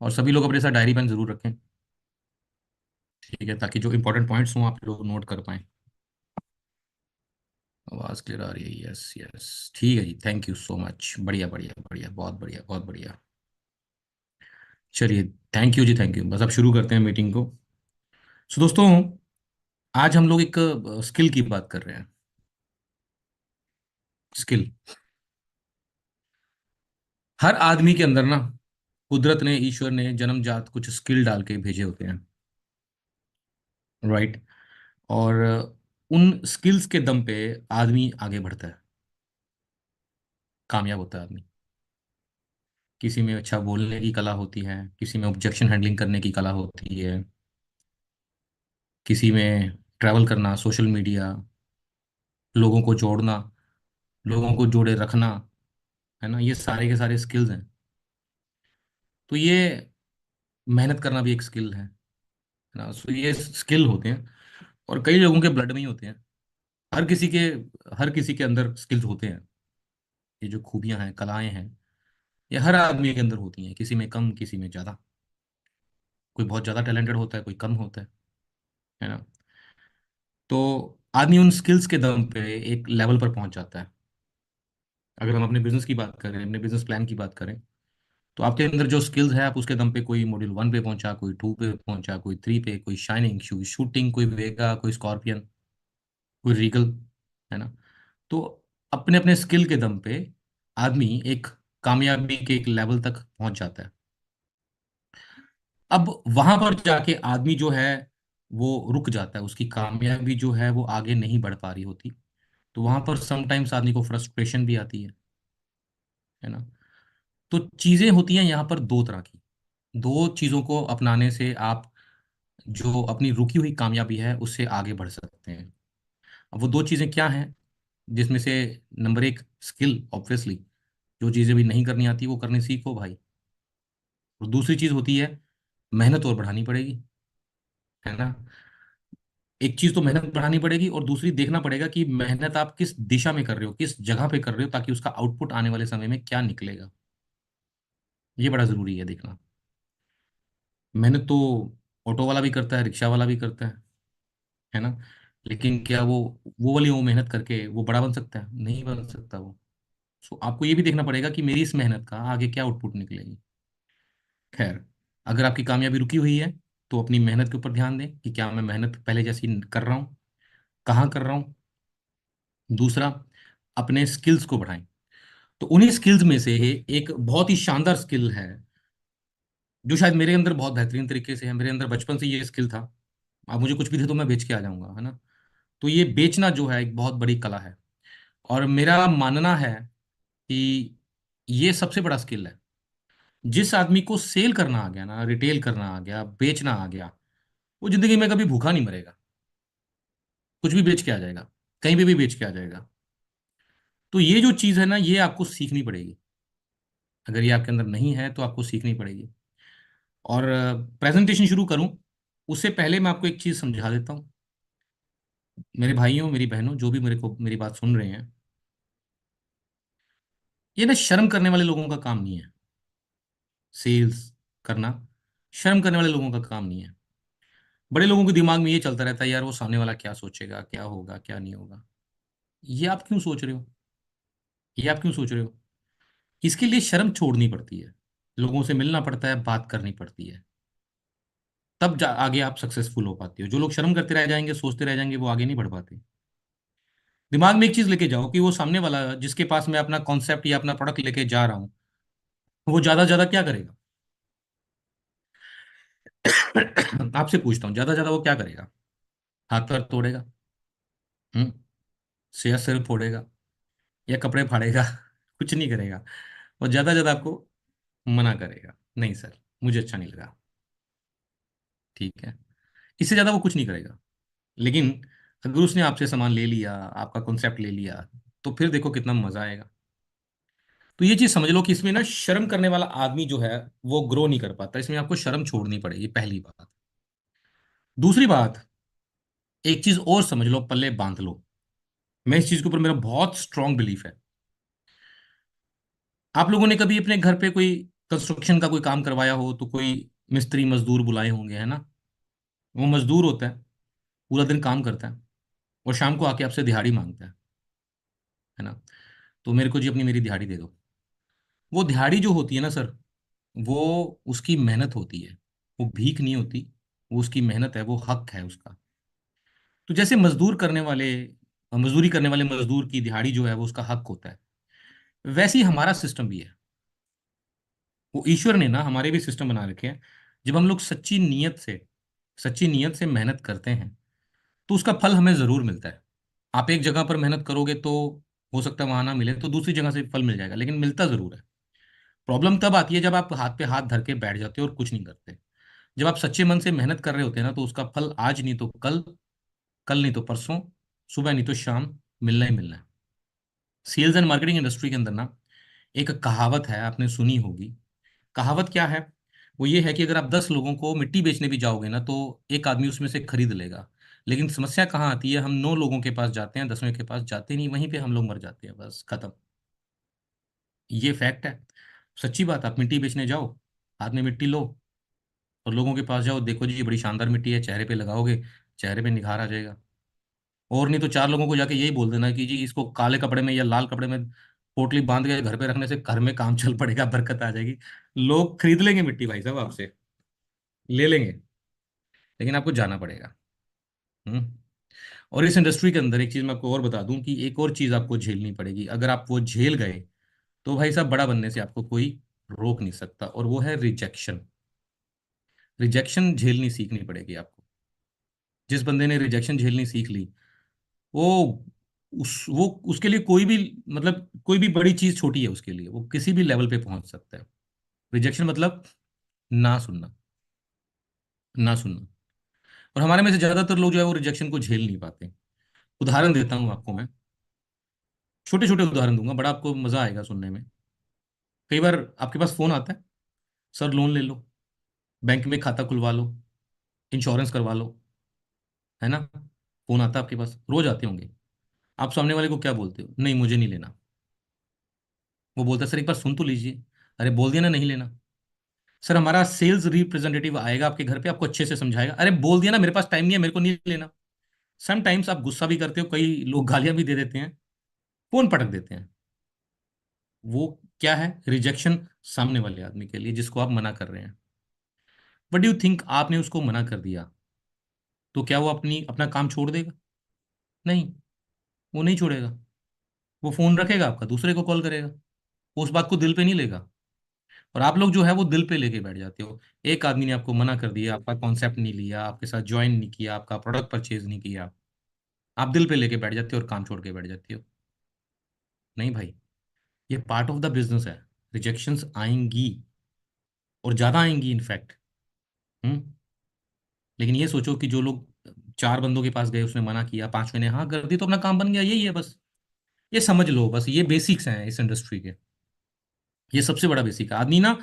और सभी लोग अपने साथ डायरी पेन जरूर रखें। ठीक है, ताकि जो इंपॉर्टेंट पॉइंट्स हों आप लोग नोट कर पाएं। आवाज़ क्लियर आ रही है? यस यस, ठीक है जी, थैंक यू सो मच। बढ़िया बढ़िया बढ़िया, बहुत बढ़िया बहुत बढ़िया। चलिए, थैंक यू जी, थैंक यू। बस अब शुरू करते हैं मीटिंग को। सो दोस्तों, आज हम लोग एक स्किल की बात कर रहे हैं। स्किल, हर आदमी के अंदर ना कुदरत ने, ईश्वर ने जन्मजात कुछ स्किल डाल के भेजे होते हैं, राइट। और उन स्किल्स के दम पे आदमी आगे बढ़ता है, कामयाब होता है आदमी। किसी में अच्छा बोलने की कला होती है, किसी में ऑब्जेक्शन हैंडलिंग करने की कला होती है, किसी में ट्रैवल करना, सोशल मीडिया, लोगों को जोड़ना, लोगों को जोड़े रखना, है ना, ये सारे के सारे स्किल्स हैं। तो ये मेहनत करना भी एक स्किल है ना। सो ये स्किल होते हैं और कई लोगों के ब्लड में ही होते हैं। हर किसी के हर किसी के अंदर स्किल्स होते हैं। ये जो खूबियां हैं, कलाएं हैं, ये हर आदमी के अंदर होती हैं, किसी में कम, किसी में ज्यादा। कोई बहुत ज्यादा टैलेंटेड होता है, कोई कम होता है ना। तो आदमी उन स्किल्स के दम पे एक लेवल पर पहुंच जाता है। अगर हम अपने बिजनेस की बात करें, अपने बिजनेस प्लान की बात करें, तो आपके अंदर जो स्किल्स है, आप उसके दम पे कोई मॉड्यूल 1 पे पहुंचा, कोई 2 पे पहुंचा, कोई 3 पे, कोई शाइनिंग, कोई शूटिंग, कोई वेगा, कोई स्कॉर्पियन, कोई रीगल, है ना। तो अपने अपने स्किल के दम पे आदमी एक कामयाबी के एक लेवल तक पहुंच जाता है। अब वहां पर जाके आदमी जो है वो रुक जाता है, उसकी कामयाबी जो है वो आगे नहीं बढ़ पा रही होती। तो वहां पर समटाइम्स आदमी को फ्रस्ट्रेशन भी आती है ना। तो चीजें होती हैं यहाँ पर दो तरह की। दो चीजों को अपनाने से आप जो अपनी रुकी हुई कामयाबी है उससे आगे बढ़ सकते हैं। अब वो दो चीजें क्या हैं? जिसमें से नंबर एक, स्किल, ऑब्वियसली। जो चीजें भी नहीं करनी आती वो करनी सीखो भाई। और दूसरी चीज होती है, मेहनत और बढ़ानी पड़ेगी, है ना। एक चीज तो मेहनत बढ़ानी पड़ेगी और दूसरी देखना पड़ेगा कि मेहनत आप किस दिशा में कर रहे हो, किस जगह पे कर रहे हो, ताकि उसका आउटपुट आने वाले समय में क्या निकलेगा। ये बड़ा जरूरी है देखना। मेहनत तो ऑटो वाला भी करता है, रिक्शा वाला भी करता है ना। लेकिन क्या वो वाली वो मेहनत करके वो बड़ा बन सकता है? नहीं बन सकता वो। सो आपको ये भी देखना पड़ेगा कि मेरी इस मेहनत का आगे क्या आउटपुट निकलेगी। खैर, अगर आपकी कामयाबी रुकी हुई है तो अपनी मेहनत के ऊपर ध्यान दें कि क्या मैं मेहनत पहले जैसी कर रहा हूँ, कहाँ कर रहा हूँ। दूसरा, अपने स्किल्स को बढ़ाएं। तो उन्हीं स्किल्स में से एक बहुत ही शानदार स्किल है जो शायद मेरे अंदर बहुत बेहतरीन तरीके से है। मेरे अंदर बचपन से ये स्किल था। आप मुझे कुछ भी दे तो मैं बेच के आ जाऊंगा, है ना। तो ये बेचना जो है एक बहुत बड़ी कला है। और मेरा मानना है कि ये सबसे बड़ा स्किल है। जिस आदमी को सेल करना आ गया ना, रिटेल करना आ गया, बेचना आ गया, वो जिंदगी में कभी भूखा नहीं मरेगा। कुछ भी बेच के आ जाएगा, कहीं पे भी बेच के आ जाएगा। तो ये जो चीज है ना, ये आपको सीखनी पड़ेगी। अगर ये आपके अंदर नहीं है तो आपको सीखनी पड़ेगी। और प्रेजेंटेशन शुरू करूं उससे पहले मैं आपको एक चीज समझा देता हूं। मेरे भाइयों, मेरी बहनों, जो भी मेरे को मेरी बात सुन रहे हैं, ये ना शर्म करने वाले लोगों का काम नहीं है। सेल्स करना शर्म करने वाले लोगों का काम नहीं है। बड़े लोगों के दिमाग में ये चलता रहता है, यार वो सामने वाला क्या सोचेगा, क्या होगा, क्या नहीं होगा। ये आप क्यों सोच रहे हो? ये आप क्यों सोच रहे हो? इसके लिए शर्म छोड़नी पड़ती है। लोगों से मिलना पड़ता है, बात करनी पड़ती है। तब आगे आप सक्सेसफुल हो पाते हो। जो लोग शर्म करते रह जाएंगे, सोचते रह जाएंगे, वो आगे नहीं बढ़ पाते। दिमाग में एक चीज लेके जाओ कि वो सामने वाला जिसके पास मैं अपना कॉन्सेप्ट या अपना प्रोडक्ट लेके जा रहा हूँ, वो ज्यादा ज्यादा क्या करेगा? आपसे पूछता हूँ, ज्यादा ज्यादा वो क्या करेगा? हाथ पैर तोड़ेगा? हम्म सिर सिर फोड़ेगा? या कपड़े फाड़ेगा? कुछ नहीं करेगा। वो ज्यादा ज्यादा आपको मना करेगा, नहीं सर, मुझे अच्छा नहीं लगा। ठीक है, इससे ज्यादा वो कुछ नहीं करेगा। लेकिन अगर उसने आपसे सामान ले लिया, आपका कॉन्सेप्ट ले लिया, तो फिर देखो कितना मजा आएगा। तो ये चीज समझ लो कि इसमें ना शर्म करने वाला आदमी जो है वो ग्रो नहीं कर पाता। इसमें आपको शर्म छोड़नी पड़ेगी, पहली बात। दूसरी बात, एक चीज और समझ लो, पल्ले बांध लो। मैं इस चीज के ऊपर, मेरा बहुत स्ट्रांग बिलीफ है। आप लोगों ने कभी अपने घर पे कोई कंस्ट्रक्शन का कोई काम करवाया हो तो कोई मिस्त्री मजदूर बुलाए होंगे, है ना। वो मजदूर होता है, पूरा दिन काम करता है, और शाम को आके आपसे दिहाड़ी मांगता है ना। तो मेरे को जी अपनी मेरी दिहाड़ी दे दो। वो दिहाड़ी जो होती है ना सर, वो उसकी मेहनत होती है, वो भीख नहीं होती, वो उसकी मेहनत है, वो हक है उसका। तो जैसे मजदूरी करने वाले मजदूर की दिहाड़ी जो है वो उसका हक होता है, वैसे ही हमारा सिस्टम भी है। वो ईश्वर ने ना हमारे भी सिस्टम बना रखे हैं। जब हम लोग सच्ची नियत से मेहनत करते हैं, तो उसका फल हमें जरूर मिलता है। आप एक जगह पर मेहनत करोगे तो हो सकता है वहां ना मिले, तो दूसरी जगह से फल मिल जाएगा, लेकिन मिलता जरूर है। प्रॉब्लम तब आती है जब आप हाथ पे हाथ धर के बैठ जाते हो और कुछ नहीं करते। जब आप सच्चे मन से मेहनत कर रहे होते हैं ना, तो उसका फल आज नहीं तो कल, कल नहीं तो परसों, सुबह नहीं तो शाम मिलना ही मिलना है। सेल्स एंड मार्केटिंग इंडस्ट्री के अंदर ना एक कहावत है, आपने सुनी होगी। कहावत क्या है? वो ये है कि अगर आप 10 लोगों को मिट्टी बेचने भी जाओगे ना, तो एक आदमी उसमें से खरीद लेगा। लेकिन समस्या कहाँ आती है? हम 9 लोगों के पास जाते हैं, 10वें के पास जाते नहीं, वहीं पे हम लोग मर जाते हैं, बस खत्म। ये फैक्ट है, सच्ची बात। आप मिट्टी बेचने जाओ, हाथ में मिट्टी लो, और लोगों के पास जाओ, देखो जी ये बड़ी शानदार मिट्टी है, चेहरे पे लगाओगे, चेहरे पे निखार आ जाएगा। और नहीं तो 4 लोगों को जाके यही बोल देना कि जी इसको काले कपड़े में या लाल कपड़े में पोटली बांध के घर पे रखने से घर में काम चल पड़ेगा, बरकत आ जाएगी। लोग खरीद लेंगे मिट्टी भाई साहब आपसे, ले लेंगे, लेकिन आपको जाना पड़ेगा। हम्म। और इस इंडस्ट्री के अंदर एक चीज मैं आपको और बता दूं कि एक और चीज आपको झेलनी पड़ेगी। अगर आप वो झेल गए, तो भाई साहब बड़ा बनने से आपको कोई रोक नहीं सकता, और वो है रिजेक्शन। रिजेक्शन झेलनी सीखनी पड़ेगी आपको। जिस बंदे ने रिजेक्शन झेलनी सीख ली, वो वो उसके लिए कोई भी, मतलब कोई भी बड़ी चीज छोटी है उसके लिए, वो किसी भी लेवल पे पहुंच सकता है। रिजेक्शन मतलब ना सुनना, ना सुनना। और हमारे में से ज्यादातर लोग जो है वो रिजेक्शन को झेल नहीं पाते। उदाहरण देता हूँ आपको मैं, छोटे छोटे उदाहरण दूंगा, बड़ा आपको मजा आएगा सुनने में। कई बार आपके पास फोन आता है, सर लोन ले लो, बैंक में खाता खुलवा लो, इंश्योरेंस करवा लो, है ना। फोन आता है आपके पास, रोज आते होंगे। आप सामने वाले को क्या बोलते हो? नहीं मुझे नहीं लेना। वो बोलता है सर एक बार सुन तो लीजिए। अरे बोल दिया ना नहीं लेना। सर हमारा सेल्स रिप्रेजेंटेटिव आएगा आपके घर पे, आपको अच्छे से समझाएगा। अरे बोल दिया ना, मेरे पास टाइम नहीं है, मेरे को नहीं लेना। समटाइम्स आप गुस्सा भी करते हो, कई लोग गालियां भी दे देते हैं, फोन पटक देते हैं। वो क्या है? रिजेक्शन, सामने वाले आदमी के लिए जिसको आप मना कर रहे हैं। बट यू थिंक आपने उसको मना कर दिया तो क्या वो अपनी अपना काम छोड़ देगा? नहीं, वो नहीं छोड़ेगा। वो फोन रखेगा आपका, दूसरे को कॉल करेगा। वो उस बात को दिल पे नहीं लेगा। और आप लोग जो है वो दिल पे लेके बैठ जाते हो। एक आदमी ने आपको मना कर दिया, आपका कॉन्सेप्ट नहीं लिया, आपके साथ ज्वाइन नहीं किया, आपका प्रोडक्ट परचेज नहीं किया, आप दिल पे लेके बैठ जाते हो और काम छोड़ के बैठ जाते हो। नहीं भाई, ये पार्ट ऑफ द बिजनेस है। रिजेक्शंस आएंगी, और ज्यादा आएंगी इनफैक्ट। हम्म। लेकिन ये सोचो कि जो लोग 4 बंदों के पास गए, उसने मना किया, 5वें ने हाँ कर दी, तो अपना काम बन गया, यही है बस। ये समझ लो, बस ये बेसिक्स हैं इस इंडस्ट्री के। ये सबसे बड़ा बेसिक है। आदमी ना,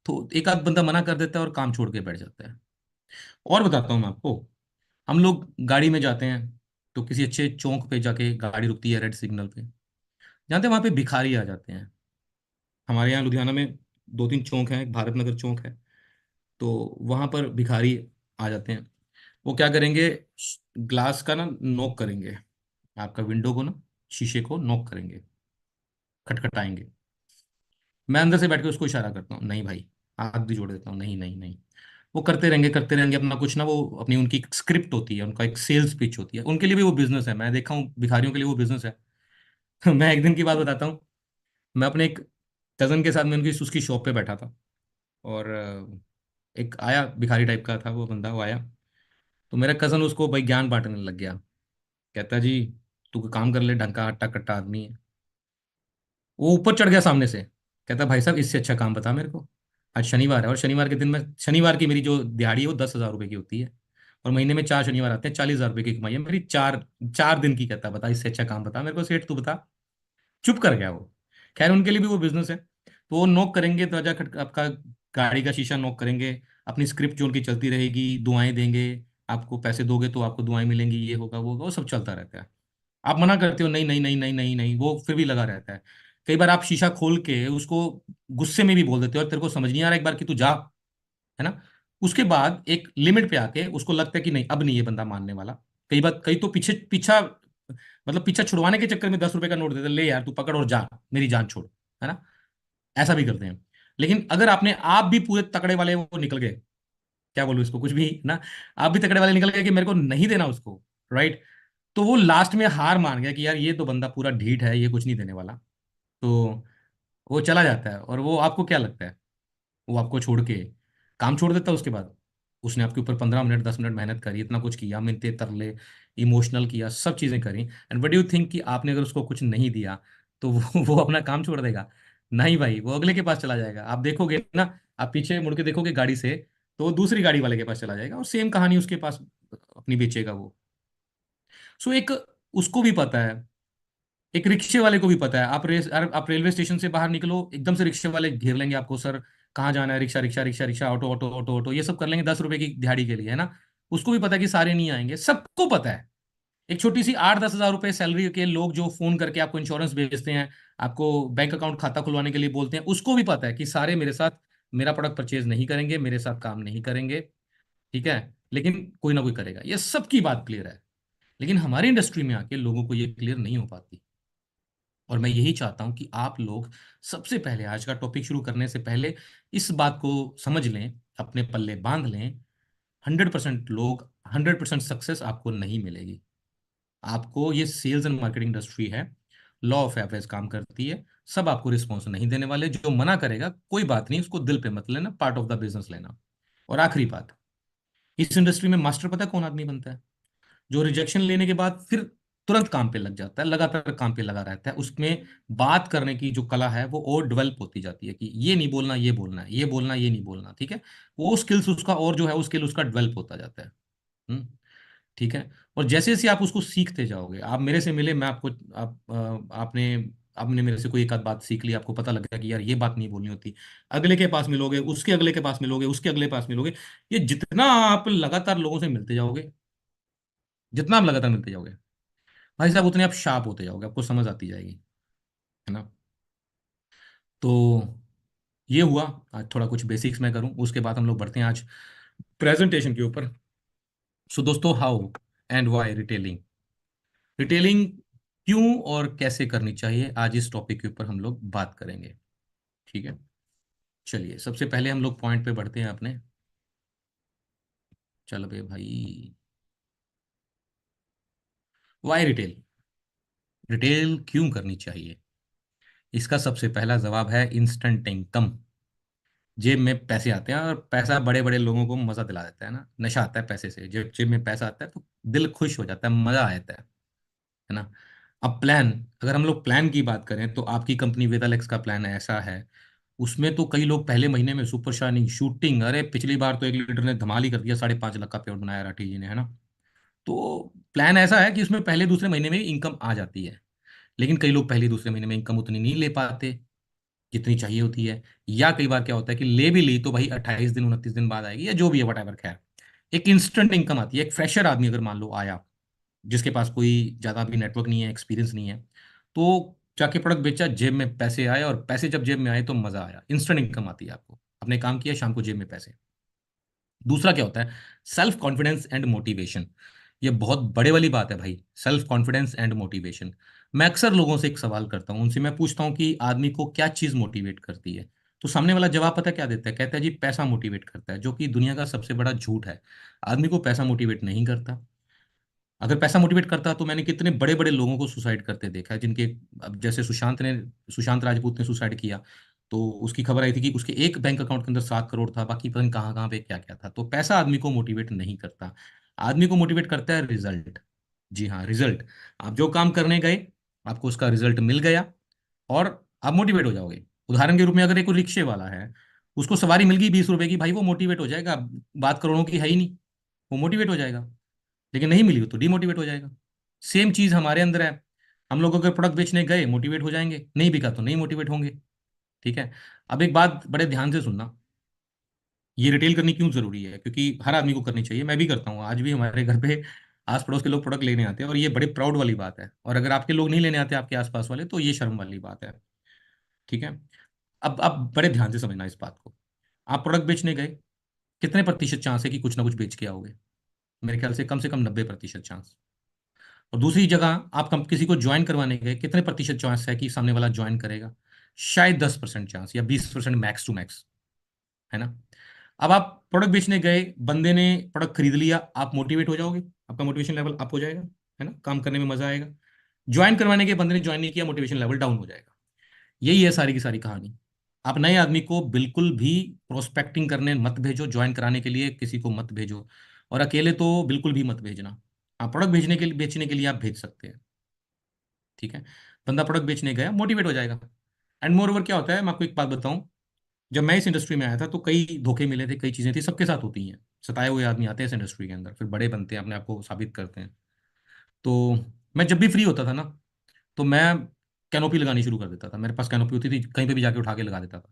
तो एक आध बंदा मना कर देता है और काम छोड़ के बैठ जाता है। और बताता हूँ मैं आपको। हम लोग गाड़ी में जाते हैं, तो किसी अच्छे चौक पे जाके गाड़ी रुकती है रेड सिग्नल पे, जानते हैं वहां पे भिखारी आ जाते हैं। हमारे यहाँ लुधियाना में 2-3 चौक हैं, एक भारत नगर चौक है। तो वहां पर भिखारी आ जाते हैं। वो क्या करेंगे? ग्लास का ना नॉक करेंगे, आपका विंडो को ना, शीशे को नॉक करेंगे, खटखटाएंगे। मैं अंदर से बैठ के उसको इशारा करता हूँ, नहीं भाई, हाथ भी जोड़ देता हूँ, नहीं नहीं नहीं। वो करते रहेंगे अपना कुछ ना, वो अपनी उनकी स्क्रिप्ट होती है, उनका एक सेल्स पिच होती है, उनके लिए भी वो बिजनेस है। मैं देखा हूँ भिखारियों के लिए वो बिजनेस है। मैं एक दिन की बात बताता हूँ। मैं अपने एक कजन के साथ में उनकी उसकी शॉप पे बैठा था, और एक आया भिखारी टाइप का था वो बंदा, वो आया। तो मेरा कजन उसको भाई ज्ञान बांटने लग गया। कहता जी तू कोई काम कर ले, ढंग का हट्टा कट्टा आदमी है। वो ऊपर चढ़ गया सामने से, कहता भाई साहब इससे अच्छा काम बता मेरे को। आज शनिवार है, और शनिवार के दिन में, शनिवार की मेरी जो दिहाड़ी है वो 10,000 रुपये की होती है, और महीने में 4 शनिवार आते हैं, 40,000 रुपये की कमाई है मेरी, चार 4 दिन की। कहता बता इससे अच्छा काम बता मेरे को सेठ, तू बता। चुप कर गया वो। खैर उनके लिए भी वो बिजनेस है। तो वो नॉक करेंगे, दरवाजा खट आपका गाड़ी का शीशा नॉक करेंगे, अपनी स्क्रिप्ट जो उनकी चलती रहेगी, दुआएं देंगे, आपको पैसे दोगे तो आपको दुआएं मिलेंगी, ये होगा वो होगा, वो सब चलता रहता है। आप मना करते हो, नहीं नहीं नहीं नहीं नहीं नहीं, वो फिर भी लगा रहता है। कई बार आप शीशा खोल के उसको गुस्से में भी बोल देते हो और तेरे को समझ नहीं आ रहा एक बार कि तू जा, है ना। उसके बाद एक लिमिट पे आके उसको लगता है कि नहीं, अब नहीं ये बंदा मानने वाला। कई बार कई तो पीछे पीछा, मतलब पीछा छुड़वाने के चक्कर में 10 रुपए का नोट देते, ले यार तू पकड़ और जा, मेरी जान छोड़, है ना। ऐसा भी करते हैं। लेकिन अगर आपने आप भी पूरे तकड़े वाले वो निकल गए, क्या बोलूं इसको, कुछ भी ना, आप भी तकड़े वाले निकल गए कि मेरे को नहीं देना उसको, राइट, तो वो लास्ट में हार मान गया कि यार ये तो बंदा पूरा ढीठ है, ये कुछ नहीं देने वाला। तो वो चला जाता है, और वो आपको क्या लगता है, वो आपको छोड़ के काम छोड़ देता है उसके बाद। उसने आपके ऊपर 15 मिनट 10 मिनट मेहनत करी, इतना कुछ किया, मिन्नतें तरले, इमोशनल किया, सब चीजें करी, एंड वट यू थिंक कि आपने अगर उसको कुछ नहीं दिया तो वो अपना काम छोड़ देगा? नहीं भाई, वो अगले के पास चला जाएगा। आप देखोगे ना, आप पीछे मुड़ के देखोगे गाड़ी से, तो वो दूसरी गाड़ी वाले के पास चला जाएगा और सेम कहानी उसके पास अपनी बेचेगा वो। सो एक, उसको भी पता है, एक रिक्शे वाले को भी पता है, आप रेलवे स्टेशन से बाहर निकलो, एकदम से रिक्शे वाले घेर लेंगे आपको, सर कहाँ जाना है, rickshaw rickshaw rickshaw rickshaw, auto auto auto auto, ये सब कर लेंगे 10 रुपए की दिहाड़ी के लिए, है ना। उसको भी पता है कि सारे नहीं आएंगे, सबको पता है। एक छोटी सी 8-10 हज़ार रुपए सैलरी के लोग जो फोन करके आपको इंश्योरेंस भेजते हैं, आपको बैंक अकाउंट खाता खुलवाने के लिए बोलते हैं, उसको भी पता है कि सारे मेरे साथ मेरा प्रोडक्ट परचेज नहीं करेंगे, मेरे साथ काम नहीं करेंगे, ठीक है, लेकिन कोई ना कोई करेगा, ये सबकी बात क्लियर है। लेकिन हमारी इंडस्ट्री में आके लोगों को ये क्लियर नहीं हो पाती। और मैं यही चाहता हूं कि आप लोग सबसे पहले, आज का टॉपिक शुरू करने से पहले, इस बात को समझ लें, अपने पल्ले बांध लें। 100% लोग, 100% सक्सेस आपको नहीं मिलेगी। आपको, ये सेल्स एंड मार्केटिंग इंडस्ट्री है, लॉ ऑफ एवरेज काम करती है। सब आपको रिस्पॉन्स नहीं देने वाले, जो मना करेगा कोई बात नहीं, उसको दिल पे मत लेना, पार्ट ऑफ द बिजनेस लेना। और आखिरी बात, इस इंडस्ट्री में मास्टर पता है कौन आदमी बनता है? जो रिजेक्शन लेने के बाद फिर तुरंत काम पे लग जाता है, लगातार काम पे लगा रहता है, उसमें बात करने की जो कला है वो और डेवलप होती जाती है, कि ये नहीं बोलना, ये बोलना है, ये बोलना, ये नहीं बोलना, ठीक है। वो स्किल्स उसका, और जो है वो स्किल उसका डेवलप होता जाता है। ठीक है। और जैसे जैसे आप उसको सीखते जाओगे, आप मेरे से मिले, मैं आपको, आपने मेरे से कोई एक आध बात सीख ली, आपको पता लग गया कि यार ये बात नहीं बोलनी होती, अगले के पास मिलोगे, उसके अगले के पास मिलोगे, उसके अगले पास मिलोगे, ये जितना आप लगातार लोगों से मिलते जाओगे, जितना आप लगातार मिलते जाओगे भाई साहब, उतने आप शार्प होते जाओगे, आपको समझ आती जाएगी, है ना। तो ये हुआ, आज थोड़ा कुछ बेसिक्स मैं करूं, उसके बाद हम लोग बढ़ते हैं आज प्रेजेंटेशन के ऊपर। सो दोस्तों, how and why retailing, retailing क्यों और कैसे करनी चाहिए, आज इस टॉपिक के ऊपर हम लोग बात करेंगे, ठीक है। चलिए, सबसे पहले हम लोग पॉइंट पे बढ़ते हैं अपने। चल बे भाई, व्हाई रिटेल, रिटेल क्यों करनी चाहिए? इसका सबसे पहला जवाब है इंस्टेंट इनकम। जेब में पैसे आते हैं, और पैसा बड़े बड़े लोगों को मजा दिला देता है ना, नशा आता है पैसे से, जब जेब में पैसा आता है तो दिल खुश हो जाता है, मजा आ जाता है ना। अब प्लान, अगर हम लोग प्लान की बात करें, तो आपकी कंपनी वेदालेक्स का प्लान ऐसा है, उसमें तो कई लोग पहले महीने में सुपर शाइनिंग शूटिंग, अरे पिछली बार तो एक लीडर ने धमाल ही कर दिया, 5.5 लाख का पेड़ बनाया राठी जी ने, है ना। तो प्लान ऐसा है कि उसमें पहले दूसरे महीने में इनकम आ जाती है। लेकिन कई लोग पहले दूसरे महीने में इनकम उतनी नहीं ले पाते जितनी चाहिए होती है, या कई बार क्या होता है कि ले भी ली तो भाई 28 दिन 29 दिन बाद आएगी, या जो भी है वट एवर, खैर एक इंस्टेंट इनकम आती है। एक फ्रेशर आदमी अगर मान लो आया, जिसके पास कोई ज़्यादा भी नेटवर्क नहीं है, एक्सपीरियंस नहीं है, तो जाके प्रोडक्ट बेचा, जेब में पैसे आए, और पैसे जब जेब में आए तो मज़ा आया, इंस्टेंट इनकम आती है आपको, आपने काम किया, शाम को जेब में पैसे। दूसरा क्या होता है, सेल्फ कॉन्फिडेंस एंड मोटिवेशन। ये बहुत बड़े वाली बात है भाई, सेल्फ कॉन्फिडेंस एंड मोटिवेशन। मैं अक्सर लोगों से एक सवाल करता हूँ, उनसे मैं पूछता हूँ कि आदमी को क्या चीज़ मोटिवेट करती है, तो सामने वाला जवाब पता क्या देता है, कहता है जी पैसा मोटिवेट करता है, जो कि दुनिया का सबसे बड़ा झूठ है। आदमी को पैसा मोटिवेट नहीं करता। अगर पैसा मोटिवेट करता तो मैंने कितने बड़े बड़े लोगों को सुसाइड करते देखा है, जिनके, अब जैसे सुशांत राजपूत ने सुसाइड किया, तो उसकी खबर आई थी कि उसके एक बैंक अकाउंट के अंदर 7 करोड़ था, बाकी पता नहीं कहाँ कहाँ पे क्या क्या था। तो पैसा आदमी को मोटिवेट नहीं करता, आदमी को मोटिवेट करता है रिजल्ट। जी हाँ, रिजल्ट। आप जो काम करने गए, आपको उसका रिजल्ट मिल गया, और आप मोटिवेट हो जाओगे। उदाहरण के रूप में, अगर एक रिक्शे वाला है, उसको सवारी मिल गई 20 रुपए की, भाई वो मोटिवेट हो जाएगा, बात करोड़ों की है ही नहीं, वो मोटिवेट हो जाएगा। लेकिन नहीं मिली हो तो डिमोटिवेट हो जाएगा। सेम चीज हमारे अंदर है, हम लोग अगर प्रोडक्ट बेचने गए मोटिवेट हो जाएंगे, नहीं बिका तो नहीं मोटिवेट होंगे, ठीक है। अब एक बात बड़े ध्यान से सुनना, ये रिटेल करनी क्यों जरूरी है, क्योंकि हर आदमी को करनी चाहिए, मैं भी करता हूँ, आज भी हमारे घर पे आस पड़ोस के लोग प्रोडक्ट लेने आते हैं, और ये बड़े प्राउड वाली बात है। और अगर आपके लोग नहीं लेने आते, आपके आसपास वाले, तो ये शर्म वाली बात है। ठीक है। अब बड़े ध्यान से समझना इस बात को। आप प्रोडक्ट बेचने गए, कितने प्रतिशत चांस है कि कुछ ना कुछ बेच के आओगे? मेरे ख्याल से कम 90% चांस। और दूसरी जगह आप किसी को ज्वाइन करवाने गए, कितने प्रतिशत चांस है कि सामने वाला ज्वाइन करेगा? शायद 10% चांस या 20% मैक्स टू मैक्स, है ना? अब आप प्रोडक्ट बेचने गए, बंदे ने प्रोडक्ट खरीद लिया, आप मोटिवेट हो जाओगे, आपका मोटिवेशन लेवल अप हो जाएगा, है ना, काम करने में मजा आएगा। ज्वाइन करवाने के बंदे ने ज्वाइन नहीं किया, मोटिवेशन लेवल डाउन हो जाएगा। यही है सारी की सारी कहानी। आप नए आदमी को बिल्कुल भी प्रोस्पेक्टिंग करने मत भेजो, ज्वाइन कराने के लिए किसी को मत भेजो, और अकेले तो बिल्कुल भी मत भेजना। आप प्रोडक्ट भेजने के लिए बेचने के लिए आप भेज सकते हैं, ठीक है। बंदा प्रोडक्ट बेचने गया, मोटिवेट हो जाएगा। एंड मोर ओवर क्या होता है, मैं आपको एक बात बताऊं, जब मैं इस इंडस्ट्री में आया था तो कई धोखे मिले थे, कई चीजें थी, सबके साथ होती हैं। सताए हुए आदमी आते हैं इस इंडस्ट्री के अंदर, फिर बड़े बनते हैं, अपने आप को साबित करते हैं। तो मैं जब भी फ्री होता था ना, तो मैं कैनोपी लगानी शुरू कर देता था। मेरे पास कैनोपी होती थी, कहीं पे भी जाके उठा के लगा देता था।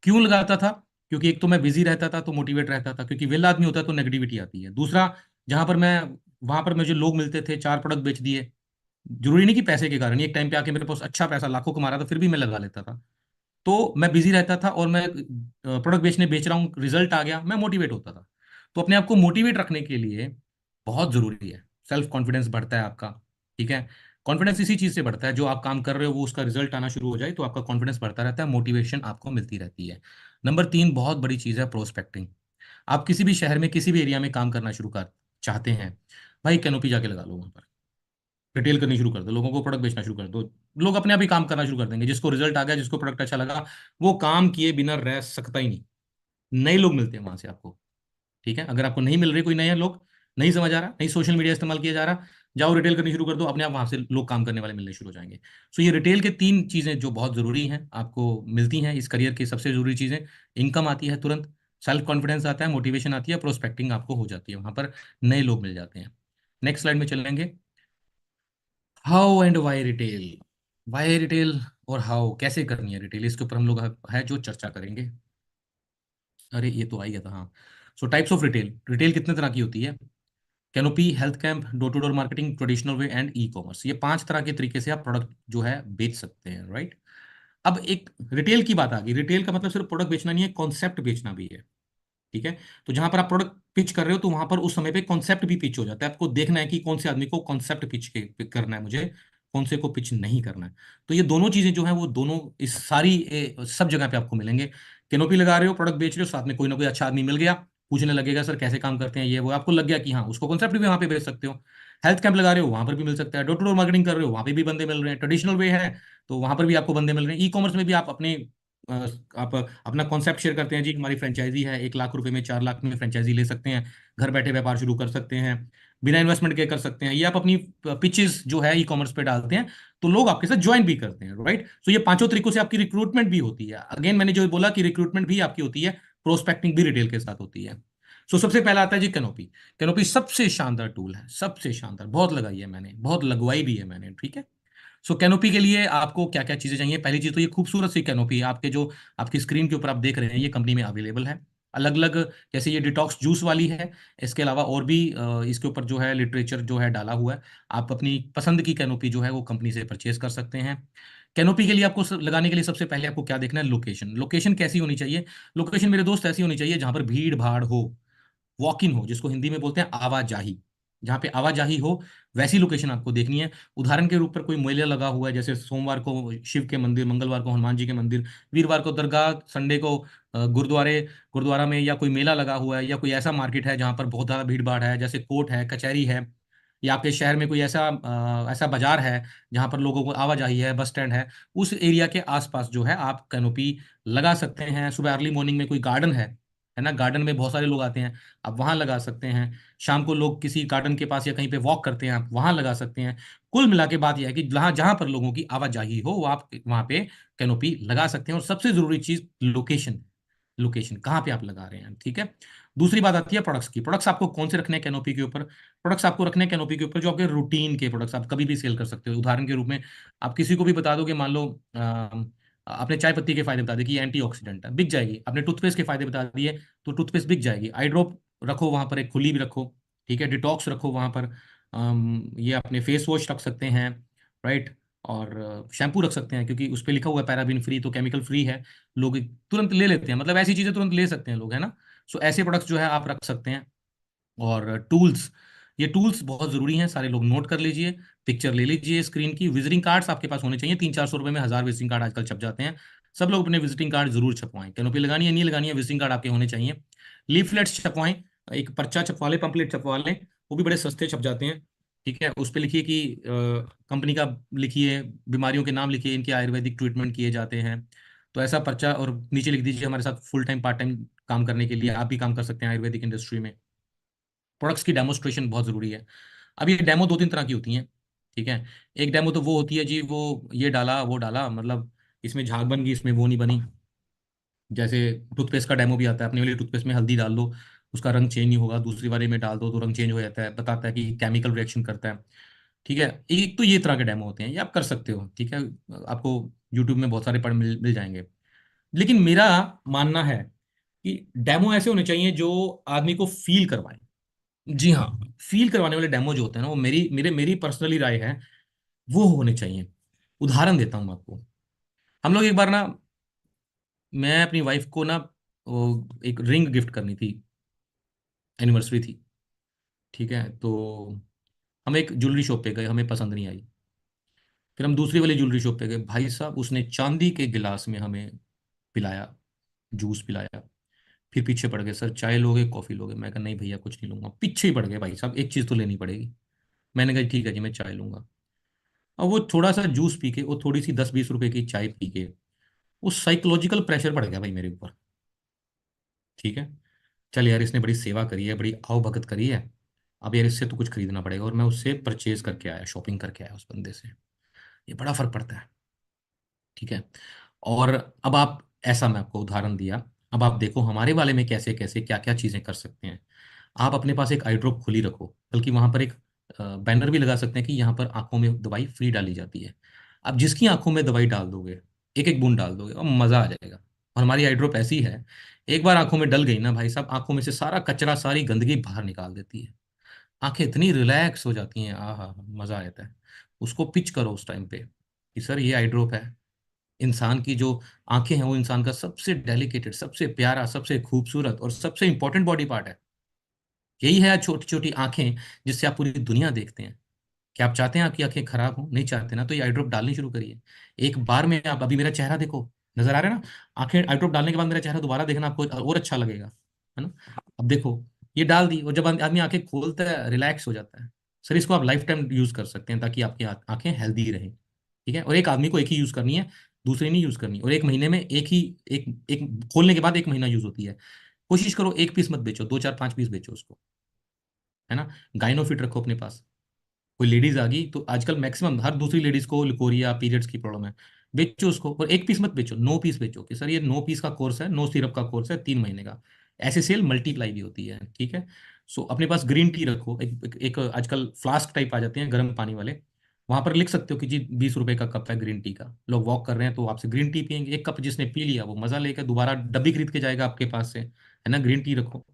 क्यों लगाता था? क्योंकि एक तो मैं बिजी रहता था तो मोटिवेट रहता था, क्योंकि वेला आदमी होता है तो नेगेटिविटी आती है। दूसरा, जहां पर मैं वहां पर मुझे लोग मिलते थे, चार प्रोडक्ट बेच दिए, जरूरी नहीं कि पैसे के कारण, एक टाइम पे आके मेरे पास अच्छा पैसा लाखों कमा रहा था फिर भी मैं लगा लेता था। तो मैं बिजी रहता था, और मैं प्रोडक्ट बेच रहा हूँ, रिजल्ट आ गया, मैं मोटिवेट होता था। तो अपने आप को मोटिवेट रखने के लिए बहुत जरूरी है, सेल्फ कॉन्फिडेंस बढ़ता है आपका, ठीक है। कॉन्फिडेंस इसी चीज से बढ़ता है, जो आप काम कर रहे हो वो उसका रिजल्ट आना शुरू हो जाए तो आपका कॉन्फिडेंस बढ़ता रहता है, मोटिवेशन आपको मिलती रहती है। नंबर 3 बहुत बड़ी चीज है, प्रोस्पेक्टिंग। आप किसी भी शहर में किसी भी एरिया में काम करना शुरू कर चाहते हैं, भाई कैनोपी जाके लगा लो वहां पर, रिटेल करनी शुरू कर दो, लोगों को प्रोडक्ट बेचना शुरू कर दो। लोग अपने आप ही काम करना शुरू कर देंगे, जिसको रिजल्ट आ गया, जिसको प्रोडक्ट अच्छा लगा, वो काम किए बिना रह सकता ही नहीं। नए लोग मिलते हैं वहां से आपको, ठीक है। अगर आपको नहीं मिल रहे कोई नए लोग, नहीं समझ आ रहा, नहीं सोशल मीडिया इस्तेमाल किया जा रहा, जाओ रिटेल करनी शुरू कर दो, अपने आप वहां से लोग काम करने वाले मिलने शुरू हो जाएंगे। सो ये रिटेल के 3 चीजें जो बहुत जरूरी हैं आपको मिलती हैं, इस करियर की सबसे जरूरी चीजें। इनकम आती है तुरंत, सेल्फ कॉन्फिडेंस आता है, मोटिवेशन आती है, प्रोस्पेक्टिंग आपको हो जाती है, वहां पर नए लोग मिल जाते हैं। नेक्स्ट स्लाइड में चलेंगे। How and why retail. Why retail और हाउ, कैसे करनी है रिटेल, इसके ऊपर हम लोग है जो चर्चा करेंगे। अरे ये तो आ ही गया था, हाँ। So types of retail, retail कितने तरह की होती है? Canopy, health camp, door to door marketing, traditional way and e commerce. ये 5 तरह के तरीके से आप प्रोडक्ट जो है बेच सकते हैं, राइट। अब एक रिटेल की बात आ गई, रिटेल का मतलब सिर्फ प्रोडक्ट बेचना नहीं है, कॉन्सेप्ट बेचना भी है, ठीक है। तो जहां पर आप प्रोडक्ट पिच कर रहे हो तो वहां पर उस समय पे कॉन्सेप्ट भी पिच हो जाता है, आपको देखना है कि कौन से आदमी को कॉन्सेप्ट पिच के करना है मुझे, कौन से को पिच नहीं करना है। तो ये दोनों चीजें जो है वो दोनों इस सारी सब जगह पे आपको मिलेंगे। कैनोपी लगा रहे हो, प्रोडक्ट बेच रहे हो, साथ में कोई ना कोई अच्छा आदमी मिल गया, पूछने लगेगा सर कैसे काम करते हैं ये वो, आपको लग गया कि हाँ उसको कॉन्सेप्ट भी वहां पे बेच सकते हो। हेल्थ कैंप लगा रहे हो, वहां पर भी मिल सकता है। डोर टू डोर मार्केटिंग कर रहे हो, वहां पे भी बंदे मिल रहे हैं। ट्रेडिशनल वे है तो वहां पर भी आपको बंदे मिल रहे हैं। ई कॉमर्स में भी आप अपने अ, आप अपना कॉन्सेप्ट शेयर करते हैं, जी हमारी फ्रेंचाइजी है, 1 लाख रुपए में 4 लाख में फ्रेंचाइजी ले सकते हैं, घर बैठे व्यापार शुरू कर सकते हैं, बिना इन्वेस्टमेंट के कर सकते हैं। ये आप अपनी पिचेस जो है ई कॉमर्स पे डालते हैं, तो लोग आपके साथ ज्वाइन भी करते हैं, राइट। तो ये पांचों तरीकों से आपकी रिक्रूटमेंट भी होती है। अगेन मैंने जो बोला कि रिक्रूटमेंट भी आपकी होती है, प्रोस्पेक्टिंग भी रिटेल के साथ होती है। सो सबसे पहला आता है जी कैनोपी। कैनोपी सबसे शानदार टूल है, सबसे शानदार, बहुत लगाई है मैंने, बहुत लगवाई भी है मैंने, ठीक है। सो कैनोपी के लिए आपको क्या क्या चीजें चाहिए? पहली चीज तो ये खूबसूरत सी कैनोपी, आपके जो आपकी स्क्रीन के ऊपर आप देख रहे हैं, ये कंपनी में अवेलेबल है, अलग अलग। जैसे ये डिटॉक्स जूस वाली है, इसके अलावा और भी इसके ऊपर जो है लिटरेचर जो है डाला हुआ है। आप अपनी पसंद की कैनोपी जो है वो कंपनी से परचेज कर सकते हैं। कैनोपी के लिए आपको लगाने के लिए सबसे पहले आपको क्या देखना है? लोकेशन। लोकेशन कैसी होनी चाहिए? लोकेशन मेरे दोस्त ऐसी होनी चाहिए जहां पर भीड़ भाड़ हो, वॉक इन हो, जिसको हिंदी में बोलते हैं आवाजाही। जहाँ पे आवाजाही हो वैसी लोकेशन आपको देखनी है। उदाहरण के रूप पर कोई मेला लगा हुआ है, जैसे सोमवार को शिव के मंदिर, मंगलवार को हनुमान जी के मंदिर, वीरवार को दरगाह, संडे को गुरुद्वारा में, या कोई मेला लगा हुआ है, या कोई ऐसा मार्केट है जहाँ पर बहुत ज़्यादा भीड़ भाड़ है, जैसे कोर्ट है, कचहरी है, या आपके शहर में कोई ऐसा बाजार है जहाँ पर लोगों को आवाजाही है, बस स्टैंड है, उस एरिया के आसपास जो है आप कैनोपी लगा सकते हैं। सुबह अर्ली मॉर्निंग में कोई गार्डन है ना, गार्डन में बहुत सारे लोग आते हैं, आप वहां लगा सकते हैं। शाम को लोग किसी गार्डन के पास या कहीं पे वॉक करते हैं, आप वहां लगा सकते हैं। कुल मिला के बात यह है कि जहां जहां पर लोगों की आवाजाही हो वो आप वहां पे कैनोपी लगा सकते हैं। और सबसे जरूरी चीज लोकेशन, लोकेशन कहाँ पे आप लगा रहे हैं, ठीक है। दूसरी बात आती है प्रोडक्ट्स की। प्रोडक्ट्स आपको कौन से रखने हैं कैनोपी के ऊपर? प्रोडक्ट्स आपको रखने हैं कैनोपी के ऊपर जो आपके रूटीन के प्रोडक्ट्स, आप कभी भी सेल कर सकते हो। उदाहरण के रूप में आप किसी को भी बता दो कि मान लो आपने चाय पत्ती के फायदे बता दिए कि एंटीऑक्सीडेंट है, बिक जाएगी। आपने टूथपेस्ट के फायदे बता दिए तो टूथपेस्ट बिक जाएगी। आई ड्रॉप रखो वहां पर, एक खुली भी रखो, ठीक है। डिटॉक्स रखो वहां पर। ये अपने फेस वॉश रख सकते हैं, राइट। और शैम्पू रख सकते हैं, क्योंकि उस पर लिखा हुआ है पैराबिन फ्री, तो केमिकल फ्री है। लोग तुरंत ले लेते हैं, मतलब ऐसी चीजें तुरंत ले सकते हैं लोग, है ना। सो ऐसे प्रोडक्ट्स जो है आप रख सकते हैं। और टूल्स, ये टूल्स बहुत ज़रूरी हैं, सारे लोग नोट कर लीजिए। पिक्चर ले लीजिए स्क्रीन की। विजिटिंग कार्ड्स आपके पास होने चाहिए, 300-400 रुपए में 1000 विजिटिंग कार्ड आजकल छप जाते हैं। सब लोग अपने विजिटिंग कार्ड जरूर छपवाएं। कैनोपी लगानी है नहीं लगानी है, विजिटिंग कार्ड आपके होने चाहिए। लीफलेट्स छपवाएं, एक पर्चा छपवा लें, पंपलेट छपवा लें, वो भी बड़े सस्ते छप जाते हैं। ठीक है, उस पर लिखिए कि कंपनी का लिखिए, बीमारियों के नाम लिखिए, इनके आयुर्वेदिक ट्रीटमेंट किए जाते हैं। तो ऐसा पर्चा, और नीचे लिख दीजिए हमारे साथ फुल टाइम पार्ट टाइम काम करने के लिए आप भी काम कर सकते हैं आयुर्वेदिक इंडस्ट्री में। प्रोडक्ट्स की डेमोस्ट्रेशन बहुत ज़रूरी है। अब ये डेमो दो तीन तरह की होती हैं। ठीक है, एक डेमो तो वो होती है जी, वो ये डाला वो डाला, मतलब इसमें झाग बन गई, इसमें वो नहीं बनी। जैसे टूथपेस्ट का डेमो भी आता है, अपने वाली टूथपेस्ट में हल्दी डाल दो, उसका रंग चेंज नहीं होगा, दूसरी वाले में डाल दो तो रंग चेंज हो जाता है, बताता है कि केमिकल रिएक्शन करता है। ठीक है, एक तो ये तरह के डेमो होते हैं, ये आप कर सकते हो। ठीक है, आपको यूट्यूब में बहुत सारे पढ़ मिल जाएंगे। लेकिन मेरा मानना है कि डेमो ऐसे होने चाहिए जो आदमी को फील करवाएं। जी हाँ, फील करवाने वाले डेमो जो होते हैं ना, वो मेरी पर्सनली राय है, वो होने चाहिए। उदाहरण देता हूँ मैं आपको। हम लोग एक बार ना, मैं अपनी वाइफ को ना, वो एक रिंग गिफ्ट करनी थी, एनिवर्सरी थी। ठीक है, तो हम एक ज्वेलरी शॉप पे गए, हमें पसंद नहीं आई। फिर हम दूसरी वाली ज्वेलरी शॉप पे गए, भाई साहब उसने चांदी के गिलास में हमें पिलाया, जूस पिलाया। फिर पीछे पड़ गए, सर चाय लोगे कॉफी लोगे? मैं कहा नहीं भैया कुछ नहीं लूंगा। पीछे ही पड़ गए, भाई साहब एक चीज़ तो लेनी पड़ेगी। मैंने कहा ठीक है जी मैं चाय लूंगा। अब वो थोड़ा सा जूस पी के, वो थोड़ी सी 10-20 रुपए की चाय पी के, वो साइकोलॉजिकल प्रेशर पड़ गया भाई मेरे ऊपर। ठीक है, चल यार इसने बड़ी सेवा करी है, बड़ी आओ भगत करी है, अब यार इससे तो कुछ खरीदना पड़ेगा, और मैं उससे परचेज करके आया, शॉपिंग करके आया उस बंदे से। ये बड़ा फर्क पड़ता है। ठीक है, और अब आप, ऐसा मैं आपको उदाहरण दिया, अब आप देखो हमारे वाले में कैसे कैसे क्या क्या चीज़ें कर सकते हैं। आप अपने पास एक आई ड्रॉप खुली रखो, बल्कि वहां पर एक बैनर भी लगा सकते हैं कि यहाँ पर आंखों में दवाई फ्री डाली जाती है। आप जिसकी आंखों में दवाई डाल दोगे, एक एक बूंद डाल दोगे, और मजा आ जाएगा। और हमारी आई ड्रॉप ऐसी है, एक बार आंखों में डल गई ना भाई साहब, आंखों में से सारा कचरा सारी गंदगी बाहर निकाल देती है। आंखें इतनी रिलैक्स हो जाती हैं, आहा मजा आ जाता है। उसको पिच करो उस टाइम पे कि सर ये आई ड्रॉप है। इंसान की जो आंखें हैं, वो इंसान का सबसे डेलिकेटेड, सबसे प्यारा, सबसे खूबसूरत और सबसे इंपॉर्टेंट बॉडी पार्ट है। यही है छोटी छोटी आंखें, जिससे आप पूरी दुनिया देखते हैं। क्या आप चाहते हैं आपकी आंखें खराब हो? नहीं चाहते ना, तो ये आई ड्रॉप डालनी शुरू करिए। एक बार में आप अभी मेरा चेहरा देखो, नजर आ रहा है ना? आंखें आई ड्रॉप डालने के बाद मेरा चेहरा दोबारा देखना आपको और अच्छा लगेगा, है ना। अब देखो, ये डाल दी, और जब आदमी आंखें खोलता है रिलैक्स हो जाता है। सर इसको आप लाइफ टाइम यूज कर सकते हैं, ताकि आपकी आंखें हेल्दी रहें। ठीक है, और एक आदमी को एक ही यूज करनी है, दूसरी नहीं यूज करनी। और एक महीने में एक ही, एक एक खोलने के बाद एक महीना यूज होती है। कोशिश करो एक पीस मत बेचो, 2 4 5 पीस बेचो उसको, है ना। गाइनोफिट रखो अपने पास। कोई लेडीज आ गई तो आजकल मैक्सिमम हर दूसरी लेडीज को लिकोरिया पीरियड्स की प्रॉब्लम है, बेचो उसको। और एक पीस मत बेचो, 9 पीस बेचो, कि सर ये 9 पीस का कोर्स है, 9 सिरप का कोर्स है 3 महीने का। ऐसे सेल मल्टीप्लाई भी होती है। ठीक है, सो अपने पास ग्रीन टी रखो, एक आजकल फ्लास्क टाइप आ जाते हैं गर्म पानी वाले, वहां पर लिख सकते हो कि जी 20 रुपए का कप है ग्रीन टी का। लोग वॉक कर रहे हैं तो आपसे ग्रीन टी पियेंगे, एक कप जिसने पी लिया वो मजा लेकर दोबारा डब्बी खरीद के जाएगा आपके पास से, है ना। ग्रीन टी रखो।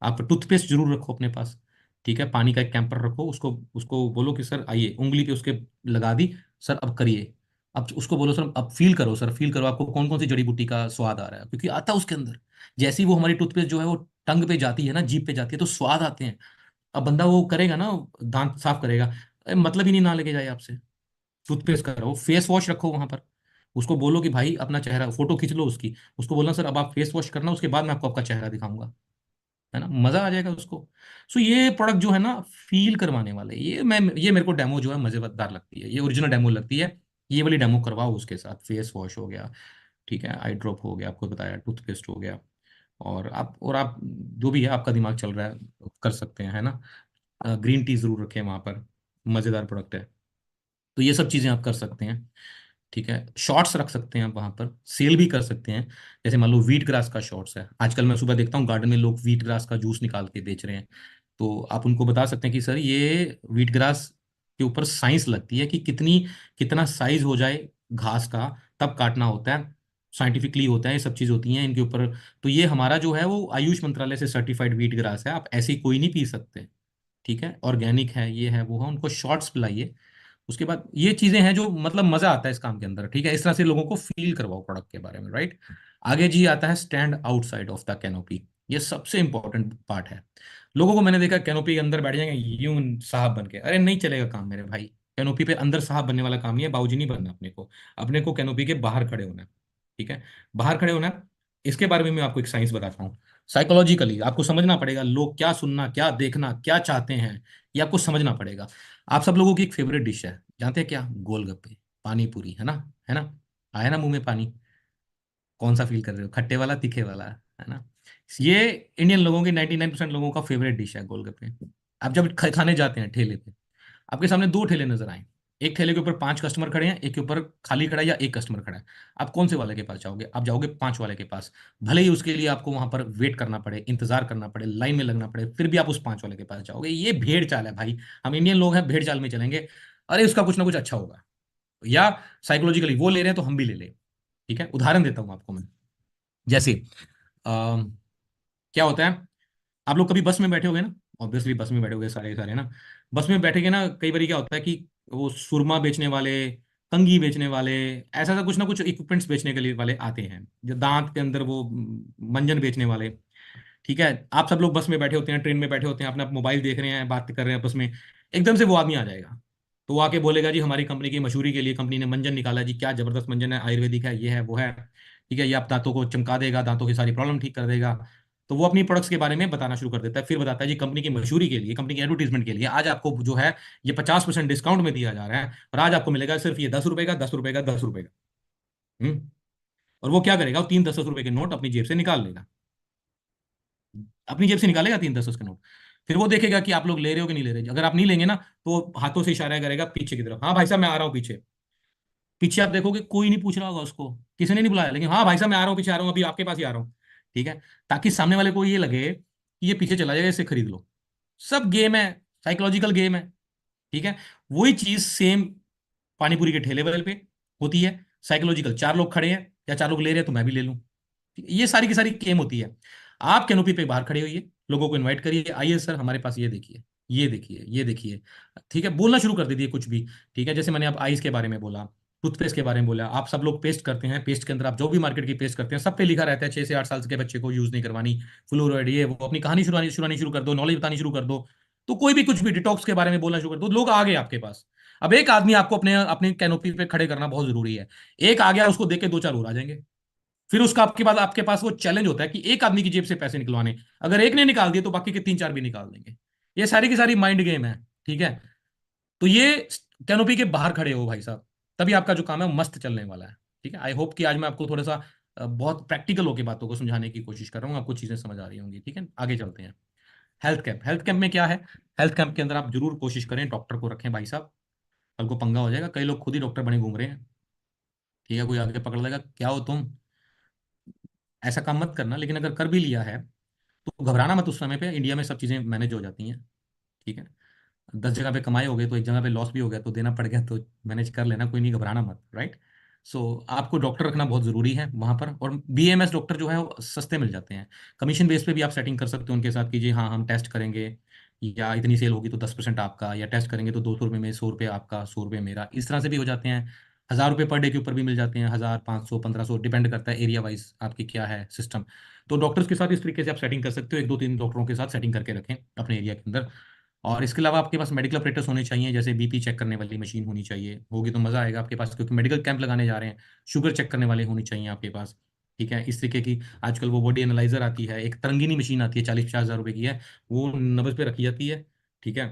आप टूथपेस्ट जरूर रखो अपने पास। ठीक है, पानी का एक कैंपर रखो, उसको उसको बोलो कि सर आइए, उंगली पे उसके लगा दी, सर अब करिए। अब उसको बोलो सर अब फील करो, सर फील करो आपको कौन कौन सी जड़ी बूटी का स्वाद आ रहा है, क्योंकि आता है उसके अंदर। जैसे ही वो हमारी टूथपेस्ट जो है वो टंग पे जाती है ना, जीभ पे जाती है, तो स्वाद आते हैं। अब बंदा वो करेगा ना, दांत साफ करेगा, मतलब ही नहीं ना लेके जाए आपसे। टूथपेस्ट करो, फेस वॉश रखो वहां पर। उसको बोलो कि भाई अपना चेहरा फोटो खींच लो उसकी, उसको बोलना सर अब आप फेस वॉश करना, उसके बाद मैं आपको आपका चेहरा दिखाऊंगा, है ना। मजा आ जाएगा उसको। सो ये प्रोडक्ट जो है ना, फील करवाने वाले, ये मेरे को डेमो जो है मजेदार लगती है, ये ओरिजिनल डेमो लगती है। ये वाली डेमो करवाओ उसके साथ, फेस वॉश हो गया, ठीक है, आई ड्रॉप हो गया, आपको बताया टूथपेस्ट हो गया, और आप जो भी है आपका दिमाग चल रहा है कर सकते हैं, है ना। ग्रीन टी जरूर रखें वहां पर, मजेदार प्रोडक्ट है। तो ये सब चीजें आप कर सकते हैं। ठीक है, शॉर्ट्स रख सकते हैं आप वहां पर, सेल भी कर सकते हैं। जैसे मान लो व्हीट ग्रास का शॉर्ट्स है, आजकल मैं सुबह देखता हूँ गार्डन में लोग व्हीट ग्रास का जूस निकाल के बेच रहे हैं। तो आप उनको बता सकते हैं कि सर ये व्हीट ग्रास के ऊपर साइंस लगती है कि कितना साइज हो जाए घास का, तब काटना होता है, साइंटिफिकली होता है, ये सब चीज होती हैं इनके ऊपर। तो ये हमारा जो है वो आयुष मंत्रालय से सर्टिफाइड व्हीट ग्रास है, आप ऐसी कोई नहीं पी सकते। ठीक है, ऑर्गेनिक है, ये है वो है, उनको शॉर्ट्स पिलाइए। उसके बाद ये चीजें हैं जो मतलब मजा आता है इस काम के अंदर, ठीक है, इस तरह से लोगों को फील करवाओ प्रोडक्ट के बारे में, राइट। आगे जी आता है stand outside of the canopy. ये सबसे इंपॉर्टेंट पार्ट है। लोगों को मैंने देखा कैनोपी के अंदर बैठ जाएंगे यूं साहब बन के, अरे नहीं चलेगा काम मेरे भाई। कैनोपी पे अंदर साहब बनने वाला काम नहीं है, बाबूजी नहीं बनना अपने को। अपने को कैनोपी के बाहर खड़े होना है, ठीक है, बाहर खड़े होना है। इसके बारे में मैं आपको एक साइंस बताता हूँ। साइकोलॉजिकली आपको समझना पड़ेगा लोग क्या सुनना, क्या देखना, क्या चाहते हैं, ये आपको समझना पड़ेगा। आप सब लोगों की एक फेवरेट डिश है, जानते हैं क्या? गोलगप्पे, पानी पूरी, है ना? है ना? आया ना मुंह में पानी? कौन सा फील कर रहे हो, खट्टे वाला, तीखे वाला, है ना? ये इंडियन लोगों की 99% लोगों का फेवरेट डिश है गोलगप्पे। आप जब खाने जाते हैं ठेले पे, आपके सामने दो ठेले नजर आए, एक ठेले के ऊपर 5 कस्टमर खड़े हैं, एक के ऊपर खाली खड़ा है या एक कस्टमर खड़ा है, आप कौन से वाले के पास जाओगे? आप जाओगे 5 वाले के पास। भले ही उसके लिए आपको वहां पर वेट करना पड़े, इंतजार करना पड़े, लाइन में लगना पड़े, फिर भी आप उस 5 वाले के पास जाओगे। ये भेड़ चाल है भाई। हम इंडियन लोग हैं, भेड़ चाल में चलेंगे। अरे उसका कुछ ना कुछ अच्छा होगा, या साइकोलॉजिकली वो ले रहे हैं तो हम भी ले लें। ठीक है, उदाहरण देता हूं आपको मैं। जैसे क्या होता है, आप लोग कभी बस में बैठे होगे ना, ऑब्वियसली बस में बैठे होगे सारे सारे ना। बस में बैठेंगे ना, कई बार क्या होता है कि वो सुरमा बेचने वाले, कंघी बेचने वाले, ऐसा ऐसा कुछ ना कुछ इक्विपमेंट्स बेचने के लिए वाले आते हैं, जो दांत के अंदर वो मंजन बेचने वाले। ठीक है, आप सब लोग बस में बैठे होते हैं, ट्रेन में बैठे होते हैं, अपना मोबाइल देख रहे हैं, बात कर रहे हैं बस में। एकदम से वो आदमी आ जाएगा, तो वो आके बोलेगा जी हमारी कंपनी की मशहूरी के लिए कंपनी ने मंजन निकाला जी, क्या जबरदस्त मंजन है, आयुर्वेदिक है, ये है वो है। ठीक है, ये आप दांतों को चमका देगा, दांतों की सारी प्रॉब्लम ठीक कर देगा। तो वो अपनी प्रोडक्ट्स के बारे में बताना शुरू कर देता है, फिर बताता है जी कंपनी की मशहूरी के लिए, कंपनी की एडवर्टीजमेंट के लिए आज आपको जो है ये 50% डिस्काउंट में दिया जा रहा है, और आज आपको मिलेगा सिर्फ ये 10 रुपए का, 10 रुपए का, 10 रुपए का। और वो क्या करेगा, वो 3 10 रुपए के नोट अपनी जेब से निकाल लेगा, अपनी जेब से निकालेगा 3 10 के नोट। फिर वो देखेगा कि आप लोग ले रहे हो कि नहीं ले रहे। अगर आप नहीं लेंगे ना, तो हाथों से इशारा करेगा पीछे की तरफ, हाँ भाई साहब मैं आ रहा हूँ पीछे। पीछे आप देखोगे कोई नहीं पूछ रहा होगा उसको, किसी ने नहीं बुलाया, लेकिन हाँ भाई साहब मैं आ रहा हूँ, पीछे आ रहा हूँ, अभी आपके पास ही आ रहा हूँ। ठीक है, ताकि सामने वाले को ये लगे कि ये पीछे चला जाएगा, इससे खरीद लो। सब गेम है, साइकोलॉजिकल गेम है। ठीक है, वही चीज सेम पानी पूरी के ठेले वाले पे होती है। साइकोलॉजिकल, 4 लोग खड़े हैं या 4 लोग ले रहे हैं तो मैं भी ले लूं। ये सारी की सारी गेम होती है। आप कैनोपी पे बाहर खड़े होइए, लोगों को इनवाइट करिए, आइए सर हमारे पास ये देखिए, ये देखिए, ये देखिए। ठीक है, बोलना शुरू कर दीजिए कुछ भी। ठीक है, जैसे मैंने आप आइस के बारे में बोला, टूथपेस्ट के बारे में बोला, आप सब लोग पेस्ट करते हैं, पेस्ट के अंदर आप जो भी मार्केट की पेस्ट करते हैं सब पे लिखा रहता है 6 से 8 साल के बच्चे को यूज नहीं करवानी, फ्लोराइड, ये वो, अपनी कहानी सुनानी शुरू कर दो, नॉलेज बतानी शुरू कर दो। तो कोई भी कुछ भी डिटॉक्स के बारे में बोलना शुरू कर दो, लोग आ गए आपके पास। अब एक आदमी आपको अपने अपने कैनोपी पे खड़े करना बहुत जरूरी है। एक आ गया, उसको देख के दो चार और आ जाएंगे। फिर उसका आपके पास वो चैलेंज होता है कि एक आदमी की जेब से पैसे निकलवाने। अगर एक ने निकाल दिए तो बाकी के 3 4 भी निकाल देंगे। ये सारी की सारी माइंड गेम है। ठीक है, तो ये कैनोपी के बाहर खड़े हो भाई साहब, तभी आपका जो काम है वो मस्त चलने वाला है। ठीक है, आई होप कि आज मैं आपको थोड़ा सा बहुत प्रैक्टिकल होकर बातों को समझाने की कोशिश कर रहा हूँ, आपको चीजें समझ आ रही होंगी। ठीक है, आगे चलते हैं। हेल्थ कैंप, हेल्थ कैंप में क्या है? हेल्थ कैंप के अंदर आप जरूर कोशिश करें डॉक्टर को रखें भाई साहब, कल को पंगा हो जाएगा, कई लोग खुद ही डॉक्टर बने घूम रहे हैं। ठीक है, कोई आगे पकड़ लेगा क्या हो तुम, ऐसा काम मत करना। लेकिन अगर कर भी लिया है तो घबराना मत, उस समय पे इंडिया में सब चीजें मैनेज हो जाती हैं। ठीक है, 10 जगह पे कमाए हो गए तो एक जगह पे लॉस भी हो गया तो देना पड़ गया तो मैनेज कर लेना, कोई नहीं, घबराना मत, राइट। सो आपको डॉक्टर रखना बहुत जरूरी है वहां पर, और बीएमएस डॉक्टर जो है वो सस्ते मिल जाते हैं। कमीशन बेस पे भी आप सेटिंग कर सकते हो उनके साथ कि जी हाँ हम टेस्ट करेंगे, या इतनी सेल होगी तो 10% आपका, या टेस्ट करेंगे तो 200 रुपये में 100 रुपये आपका, 100 रुपये मेरा, इस तरह से भी हो जाते हैं। 1000 रुपये पर डे के ऊपर भी मिल जाते हैं, 1000 500 1500, डिपेंड करता है एरिया वाइज आपकी क्या है सिस्टम। तो डॉक्टर्स के साथ इस तरीके से आप सेटिंग कर सकते हो, एक दो तीन डॉक्टरों के साथ सेटिंग करके रखें अपने एरिया के अंदर। और इसके अलावा आपके पास मेडिकल ऑपरेटर्स होने चाहिए, जैसे बीपी चेक करने वाली मशीन होनी चाहिए, होगी तो मज़ा आएगा आपके पास, क्योंकि मेडिकल कैंप लगाने जा रहे हैं। शुगर चेक करने वाले होनी चाहिए आपके पास। ठीक है, इस तरीके की आजकल वो बॉडी एनालाइजर आती है, एक तरंगिनी मशीन आती है, 40 50 हज़ार रुपए की है, वो नब्ज पे रखी जाती है। ठीक है,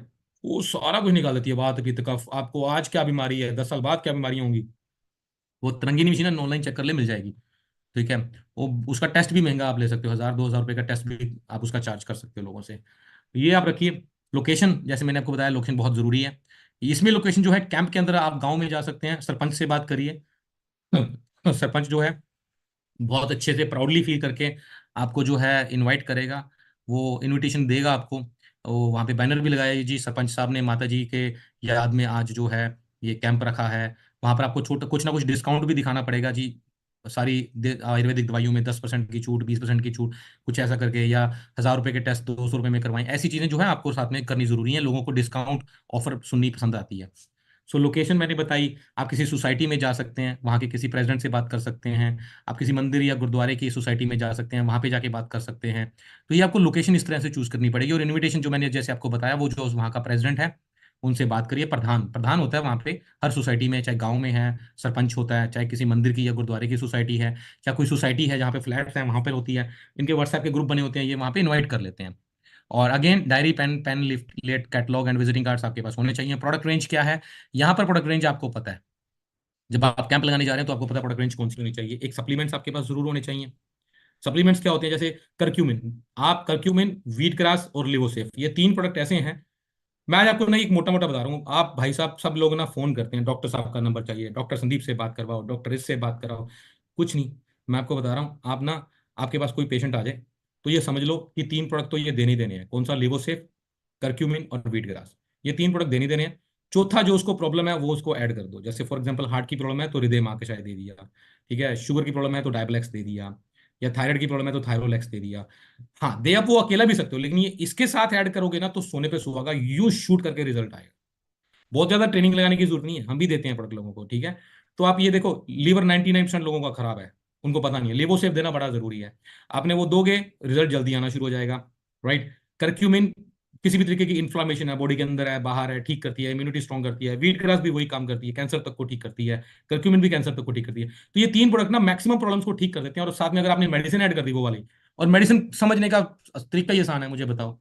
वो सारा कुछ निकाल देती है, बात की तकफ, आपको आज क्या बीमारी है, 10 साल बाद क्या बीमारियां होंगी, वो तरंगिनी मशीन है, ऑनलाइन चेक कर ले, मिल जाएगी। ठीक है, वो उसका टेस्ट भी महंगा आप ले सकते हो, 1000 2000 रुपए का टेस्ट भी आप उसका चार्ज कर सकते हो लोगों से। ये आप रखिए। लोकेशन, जैसे मैंने आपको बताया, लोकेशन बहुत जरूरी है। इसमें लोकेशन जो है, कैंप के अंदर आप गांव में जा सकते हैं, सरपंच से बात करिए। सरपंच जो है बहुत अच्छे से प्राउडली फील करके आपको जो है इनवाइट करेगा, वो इनविटेशन देगा आपको। वो वहाँ पे बैनर भी लगाया है, जी सरपंच साहब ने माता जी के याद में आज जो है ये कैंप रखा है। वहाँ पर आपको छोटा कुछ ना कुछ डिस्काउंट भी दिखाना पड़ेगा जी, सारी आयुर्वेदिक दवाइयों में 10% की छूट, 20% की छूट, कुछ ऐसा करके, या 1000 रुपए के टेस्ट 200 रुपये में करवाएं, ऐसी चीजें जो है आपको साथ में करनी जरूरी है, लोगों को डिस्काउंट ऑफर सुननी पसंद आती है। सो लोकेशन मैंने बताई। आप किसी सोसाइटी में जा सकते हैं, वहाँ के किसी प्रेसिडेंट से बात कर सकते हैं। आप किसी मंदिर या गुरुद्वारे की सोसाइटी में जा सकते हैं, वहाँ पे जाके बात कर सकते हैं। तो ये आपको लोकेशन इस तरह से चूज करनी पड़ेगी। और इनविटेशन जो मैंने जैसे आपको बताया, वो जो वहाँ का प्रेसिडेंट है उनसे बात करिए। प्रधान प्रधान होता है वहाँ पे हर सोसाइटी में, चाहे गांव में है सरपंच होता है, चाहे किसी मंदिर की या गुरुद्वारे की सोसाइटी है, चाहे कोई सोसाइटी है जहाँ पे फ्लैट्स हैं वहाँ पे होती है। इनके व्हाट्सएप के ग्रुप बने होते हैं, ये वहाँ पे इन्वाइट कर लेते हैं। और again diary, pen pen leaflet catalogue and visiting cards आपके पास होने चाहिए। प्रोडक्ट रेंज क्या है, यहाँ पर प्रोडक्ट रेंज आपको पता है। जब आप कैंप लगाने जा रहे हैं तो आपको पता है प्रोडक्ट रेंज कौन सी होनी चाहिए। एक सप्लीमेंट्स आपके पास जरूर होने चाहिए। सप्लीमेंट्स क्या होते हैं, जैसे करक्यूमिन। आप करक्यूमिन, वीट ग्रास और लिवोसेफ, ये तीन प्रोडक्ट ऐसे हैं। मैं आज आपको नहीं एक मोटा मोटा बता रहा हूँ। आप भाई साहब सब लोग ना फोन करते हैं, डॉक्टर साहब का नंबर चाहिए, डॉक्टर संदीप से बात करवाओ, डॉक्टर इससे बात कराओ। कुछ नहीं, मैं आपको बता रहा हूँ। आप ना, आपके पास कोई पेशेंट आ जाए तो ये समझ लो कि तीन प्रोडक्ट तो ये देने ही देने हैं। कौन सा? लिवोसेफ, करक्यूमिन और वीट ग्रास। ये तीन प्रोडक्ट देने ही देने हैं। चौथा जो उसको प्रॉब्लम है वो उसको ऐड कर दो। जैसे फॉर एग्जांपल हार्ट की प्रॉब्लम है तो हृदय माँ के शायद दे दिया, ठीक है। शुगर की प्रॉब्लम है तो डायबलेक्स दे दिया, या थायराइड की प्रॉब्लम है तो थायरोलेक्स दे दिया। हाँ, दे आप वो अकेला भी सकते हो, लेकिन ये इसके साथ ऐड करोगे ना तो सोने पे सुहागा, यू शूट करके रिजल्ट आएगा। बहुत ज्यादा ट्रेनिंग लगाने की जरूरत नहीं है, हम भी देते हैं प्रोडक्ट लोगों को, ठीक है। तो आप ये देखो, लीवर 99% लोगों का खराब है, उनको पता नहीं है। लेवोसेफ देना बड़ा जरूरी है। आपने वो दोगे, रिजल्ट जल्दी आना शुरू हो जाएगा। राइट। करक्यूमिन किसी भी तरीके की इन्फ्लामेशन है, बॉडी के अंदर है बाहर है, ठीक करती है, इम्यूनिटी स्ट्रॉन्ग करती है। वीट ग्रास भी वही काम करती है, कैंसर तक को ठीक करती है। करक्यूमिन भी कैंसर तक को ठीक करती है। तो ये तीन प्रोडक्ट ना मैक्सिमम प्रॉब्लम्स को ठीक कर देते हैं। और साथ में अगर आपने मेडिसिन ऐड कर दी वो वाली, और मेडिसिन समझने का तरीका ही आसान है, मुझे बताओ।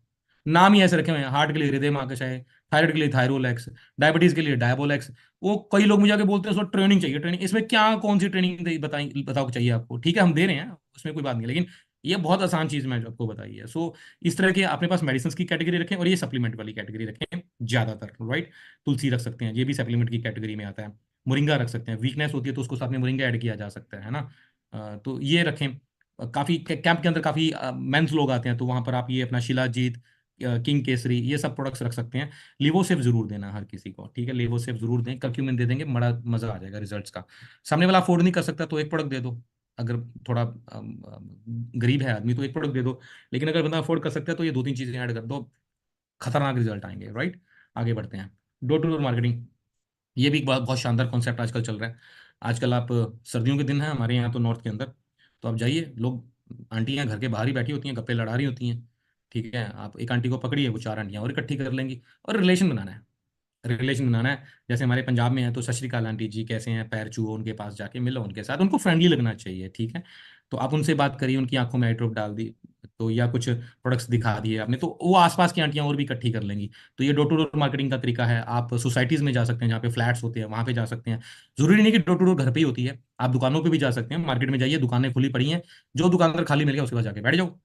नाम ही ऐसे रखे हुए हैं, हार्ट के लिए हृदय महाकषाय, थायराइड के लिए थायरोलेक्स, डायबिटीज के लिए डायबोलेक्स। वो कई लोग मुझे आके बोलते हैं सर ट्रेनिंग चाहिए, ट्रेनिंग। इसमें क्या, कौन सी ट्रेनिंग बताई, बताओ चाहिए आपको? ठीक है, हम दे रहे हैं, उसमें कोई बात नहीं, लेकिन ये बहुत आसान चीज मैं आपको बताई है। सो इस तरह के अपने पास मेडिसिन की कैटेगरी रखें, और ये सप्लीमेंट वाली कैटेगरी रखें ज्यादातर। राइट। तुलसी रख सकते हैं, ये भी सप्लीमेंट की कैटेगरी में आता है। मोरिंगा रख सकते हैं, वीकनेस होती है तो उसको साथ में मोरिंगा ऐड किया जा सकता है ना। तो ये रखें। काफी कैंप के अंदर काफी मेंस लोग आते हैं, तो वहां पर आप ये अपना शिलाजीत, किंग केसरी, ये सब प्रोडक्ट्स रख सकते हैं। लिवोसेफ जरूर देना हर किसी को, ठीक है। लिवोसेफ जरूर दें, कर्क्यूमिन दे देंगे, बड़ा मजा आ जाएगा रिजल्ट्स का। सामने वाला अफोर्ड नहीं कर सकता तो एक प्रोडक्ट दे दो। अगर थोड़ा गरीब है आदमी तो एक प्रोडक्ट दे दो। लेकिन अगर बंदा अफोर्ड कर सकता है तो ये दो तीन चीजें ऐड कर दो, खतरनाक रिजल्ट आएंगे। राइट। आगे बढ़ते हैं। डोर टू डोर मार्केटिंग, ये भी एक बहुत बहुत शानदार कॉन्सेप्ट आजकल चल रहा है। आजकल आप, सर्दियों के दिन है हमारे यहाँ तो नॉर्थ के अंदर, तो आप जाइए, लोग, आंटियां घर के बाहर ही बैठी होती हैं, गप्पे लड़ा रही होती हैं। ठीक है, आप एक आंटी को पकड़िए, वो चार आंटियां और इकट्ठी कर लेंगी। और रिलेशन बनाना है, रिलेशन बनाना है। जैसे हमारे पंजाब में है तो सत श्री अकाल आंटी जी कैसे हैं, पैर छुओ, उनके पास जाके मिलो, उनके साथ उनको फ्रेंडली लगना चाहिए, ठीक है। तो आप उनसे बात करिए, उनकी आंखों में आई ड्रॉप डाल दी तो, या कुछ प्रोडक्ट्स दिखा दिए आपने, तो वो आसपास की आंटियां और भी इकट्ठी कर लेंगी। तो ये डोर टू डोर मार्केटिंग का तरीका है। आप सोसाइटीज में जा सकते हैं, जहाँ पे फ्लैट्स होते हैं वहां पे जा सकते हैं। जरूरी नहीं कि डोर टू डोर घर पे ही होती है, आप दुकानों पे भी जा सकते हैं। मार्केट में जाइए, दुकानें खुली पड़ी हैं, जो दुकानदार खाली मिल गया उसके पास जाके बैठ जाओ।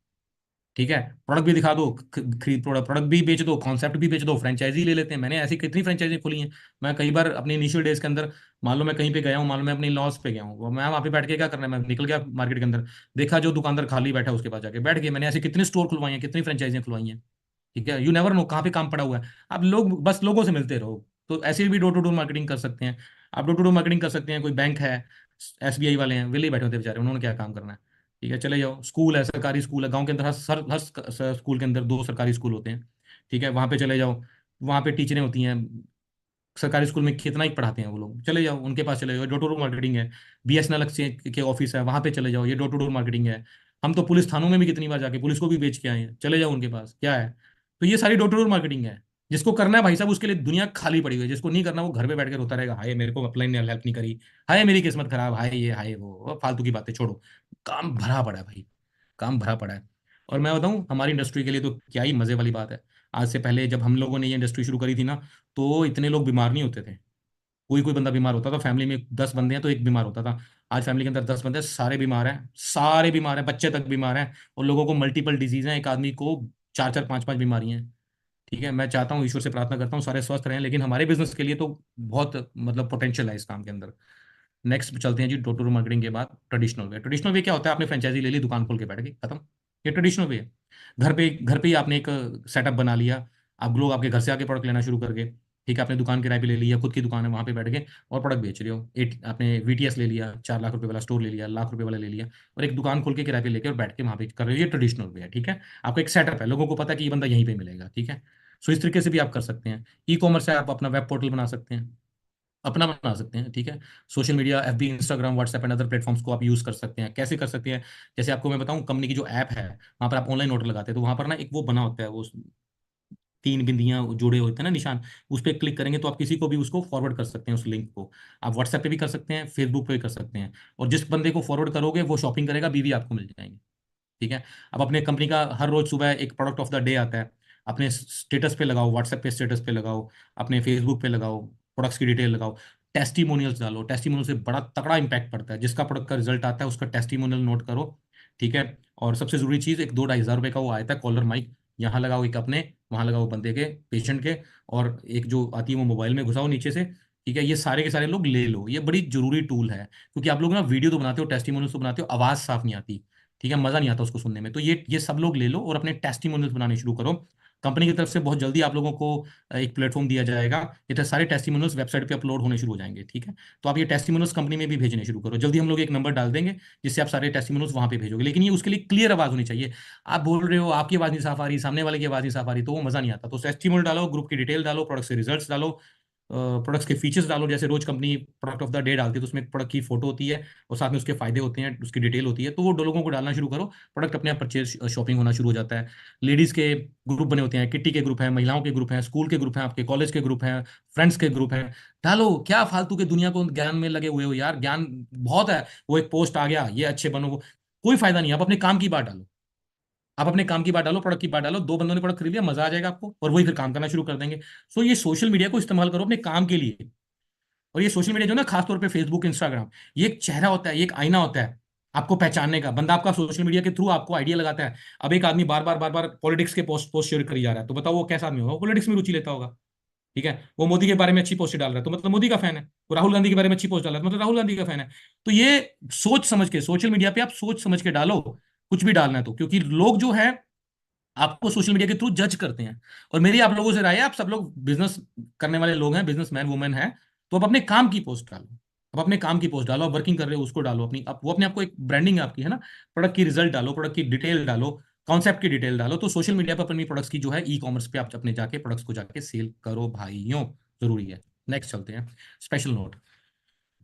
ठीक है, प्रोडक्ट भी दिखा दो, खरीद प्रोडक्ट, प्रोडक्ट भी बेच दो, कॉन्सेप्ट भी बेच दो, फ्रेंचाइजी ले लेते हैं। मैंने ऐसी कितनी फ्रेंचाइजी खुली हैं। मैं कई बार अपने इनिशियल डेज के अंदर, मान लो मैं कहीं पे गया हूँ, मान लो मैं अपनी लॉस पे गया हूँ, मैं वहाँ पे बैठ के क्या करना है, मैं निकल गया मार्केट के अंदर, देखा जो दुकानदार खाली बैठा है उसके पास जाके बैठ गए। मैंने ऐसे कितने स्टोर खुलवाई हैं, कितनी फ्रेंचाइजियाँ खुलवाई हैं। ठीक है, यू नेवर नो कहाँ पे काम पड़ा हुआ है। आप लोग बस लोगों से मिलते रहो। तो ऐसे भी डोर टू डोर मार्केटिंग कर सकते हैं। आप डोर टू डोर मार्केटिंग कर सकते हैं। कोई बैंक है, एसबीआई वाले हैं, विले बैठे होते हैं बेचारे, उन्होंने क्या काम करना है। ठीक है, चले जाओ। स्कूल है, सरकारी स्कूल है, गांव के अंदर हर स्कूल के अंदर दो सरकारी स्कूल होते हैं। ठीक है, वहां पे चले जाओ, वहां पे टीचरें होती हैं। सरकारी स्कूल में कितना ही पढ़ाते हैं वो लोग, चले जाओ उनके पास, चले जाओ, डोर टू डोर मार्केटिंग है। बीएसएनएल के ऑफिस है, वहां पे चले जाओ, ये डोर टू डोर मार्केटिंग है। हम तो पुलिस थानों में भी कितनी बार जाके पुलिस को भी बेच के आए हैं, चले जाओ उनके पास, क्या है। तो ये सारी डोर टू डोर मार्केटिंग है। जिसको करना है भाई साहब, उसके लिए दुनिया खाली पड़ी हुई है। जिसको नहीं करना, वो घर पे बैठ के रोता रहेगा, हाय मेरे को अपलाइन ने हेल्प नहीं करी, हाय मेरी किस्मत खराब, हाय ये हाय वो फालतू की बातें छोड़ो। काम भरा पड़ा है भाई, काम भरा पड़ा है। और मैं बताऊं, हमारी इंडस्ट्री के लिए तो क्या ही मजे वाली बात है। आज से पहले जब हम लोगों ने ये इंडस्ट्री शुरू करी थी ना, तो इतने लोग बीमार नहीं होते थे। कोई कोई बंदा बीमार होता था, फैमिली में 10 बंदे हैं तो एक बीमार होता था। आज फैमिली के अंदर 10 बंदे हैं, सारे बीमार हैं, सारे बीमार हैं, बच्चे तक बीमार हैं। और लोगों को मल्टीपल डिजीज हैं, एक आदमी को चार चार पांच पांच बीमारी हैं। ठीक है, मैं चाहता हूँ, ईश्वर से प्रार्थना करता हूँ सारे स्वस्थ रहें, लेकिन हमारे बिजनेस के लिए तो बहुत मतलब पोटेंशियल है इस काम के अंदर। नेक्स्ट चलते हैं जी, डोर टू डोर मार्केटिंग के बाद ट्रेडिशनल वे। ट्रेडिशनल वे क्या होता है? आपने फ्रेंचाइजी ले ली, दुकान खोल के बैठ गए, खत्म। ये ट्रेडिशनल वे है। घर पे ही आपने एक सेटअप बना लिया, आप लोग आपके घर से आके प्रोडक्ट लेना शुरू कर गए। ठीक है, आपने दुकान किराए पे ले लिया, खुद की दुकान है, वहां पे बैठ गए और प्रोडक्ट बेच रहे हो। एट आपने वीटीएस ले लिया, 4 लाख रुपए वाला स्टोर ले लिया, लाख रुपए वाला ले लिया, और एक दुकान खोल के किराए पे लेके और बैठ के वहां पे कर रहे हो। ये ट्रेडिशनल वे है, ठीक है। आपका एक सेटअप है, लोगों को पता है कि ये बंदा यहीं पे मिलेगा, ठीक है। सो इस तरीके से भी आप कर सकते हैं। ई कॉमर्स है, आप अपना वेब पोर्टल बना सकते हैं। अपना बना सकते हैं, ठीक है। Social media, FB, Instagram, WhatsApp and other platforms को आप यूज कर सकते हैं। कैसे कर सकते हैं? जैसे आपको मैं बताऊं, कंपनी की जो ऐप है, वहां पर आप ऑनलाइन ऑर्डर लगाते हैं, तो वहां पर ना एक वो बना होता है, वो तीन बिंदियां जुड़े होते हैं ना, निशान। उस पर क्लिक करेंगे तो आप किसी को भी उसको फॉरवर्ड कर सकते हैं, उस लिंक को। आप व्हाट्सएप पे भी कर सकते हैं, फेसबुक पे भी कर सकते हैं। और जिस बंदे को फॉरवर्ड करोगे वो शॉपिंग करेगा, बीवी आपको मिल जाएंगे, ठीक है। अब अपने कंपनी का हर रोज सुबह एक प्रोडक्ट ऑफ द डे आता है, अपने स्टेटस पे लगाओ, व्हाट्सएप पे स्टेटस पे लगाओ, अपने फेसबुक पे लगाओ, प्रोडक्ट्स की डिटेल लगाओ, टेस्टिमोनियल्स डालो। टेस्टिमोनियल से बड़ा तगड़ा इंपैक्ट पड़ता है। जिसका प्रोडक्ट का रिजल्ट आता है उसका टेस्टिमोनियल नोट करो, ठीक है। और सबसे जरूरी चीज, एक 2-2.5 हज़ार रुपए का वो आता है कॉलर माइक, यहाँ लगाओ एक अपने, वहां लगाओ बंदे के, पेशेंट के। और एक जो आती है वो मोबाइल में घुसाओ नीचे से, ठीक है। ये सारे के सारे लोग ले लो, ये बड़ी जरूरी टूल है। क्योंकि आप लोग ना वीडियो तो बनाते हो, टेस्टिमोनियल तो बनाते हो, आवाज साफ नहीं आती, ठीक है, मजा नहीं आता उसको सुनने में। तो ये सब लोग ले लो और अपने टेस्टिमोनियल्स बनाने शुरू करो। कंपनी की तरफ से बहुत जल्दी आप लोगों को एक प्लेटफॉर्म दिया जाएगा, ये तो सारे टेस्टिमोनियल्स वेबसाइट पे अपलोड होने शुरू हो जाएंगे, ठीक है। तो आप ये टेस्टिमोनियल्स कंपनी में भी भेजने शुरू करो। जल्दी हम लोग एक नंबर डाल देंगे जिससे आप सारे टेस्टिमोनियल्स वहां पे भेजोगे, लेकिन ये उसके लिए क्लियर आवाज होनी चाहिए। आप बोल रहे हो, आपकी आवाज नहीं साफ आ रही, सामने वाले की आवाज नहीं साफ आ रही, तो वो मजा नहीं आता। तो टेस्टिमोनियल डालो, ग्रुप की डिटेल डालो, प्रोडक्ट से रिजल्ट्स डालो, प्रोडक्ट्स के फीचर्स डालो। जैसे रोज company product of the day डालती है, तो उसमें प्रोडक्ट की फोटो होती है और साथ में उसके फायदे होते हैं, उसकी डिटेल होती है, तो वो लोगों को डालना शुरू करो। प्रोडक्ट अपने आप परचेज शॉपिंग होना शुरू हो जाता है। लेडीज के ग्रुप बने होते हैं, किट्टी के ग्रुप हैं, महिलाओं के ग्रुप हैं, स्कूल के ग्रुप हैं, आपके कॉलेज के ग्रुप हैं, फ्रेंड्स के ग्रुप हैं। डालो, क्या फालतू के दुनिया को ज्ञान में लगे हुए हो यार, ज्ञान बहुत है। वो एक पोस्ट आ गया, ये अच्छे बनो, वो कोई फायदा नहीं है। आप अपने काम की बात डालो, आप अपने काम की बात डालो, प्रोडक्ट की बात डालो। दो बंदों ने प्रोडक्ट खरीद लिया, मजा आ जाएगा आपको, और वही फिर काम करना शुरू कर देंगे। सो ये सोशल मीडिया को इस्तेमाल करो अपने काम के लिए। और ये सोशल मीडिया जो ना, खासतौर पे फेसबुक, इंस्टाग्राम, ये एक चेहरा होता है, ये एक आईना होता है आपको पहचानने का। बंदा आपका सोशल मीडिया के थ्रू आपको आइडिया लगाता है। अब एक आदमी बार बार पॉलिटिक्स के पोस्ट पोस्ट शेयर करी जा रहा है, तो बताओ वो कैसा आदमी होगा? वो पॉलिटिक्स में रुचि लेता होगा, ठीक है। वो मोदी के बारे में अच्छी पोस्ट डाल रहा है, तो मतलब मोदी का फैन है। वो राहुल गांधी के बारे में अच्छी पोस्ट डाल रहा है, तो मतलब राहुल गांधी का फैन है। तो ये सोच समझ के सोशल मीडिया पे आप सोच समझ के डालो, कुछ भी डालना है तो। क्योंकि लोग जो है आपको सोशल मीडिया के थ्रू जज करते हैं। और मेरी आप लोगों से राय है, आप सब लोग बिजनेस करने वाले लोग हैं, बिजनेस मैन वुमेन है, तो आप अपने काम की पोस्ट डालो। आप अपने काम की पोस्ट डालो, आप वर्किंग कर रहे हो उसको डालो, अपनी वो अपने आपको एक ब्रांडिंग आपकी है ना। प्रोडक्ट की रिजल्ट डालो, प्रोडक्ट की डिटेल डालो, कॉन्सेप्ट की डिटेल डालो। तो सोशल मीडिया पर अपनी प्रोडक्ट्स की जो है, ई कॉमर्स पे आप अपने जाके प्रोडक्ट्स को जाके सेल करो भाइयों, जरूरी है। नेक्स्ट चलते हैं, स्पेशल नोट।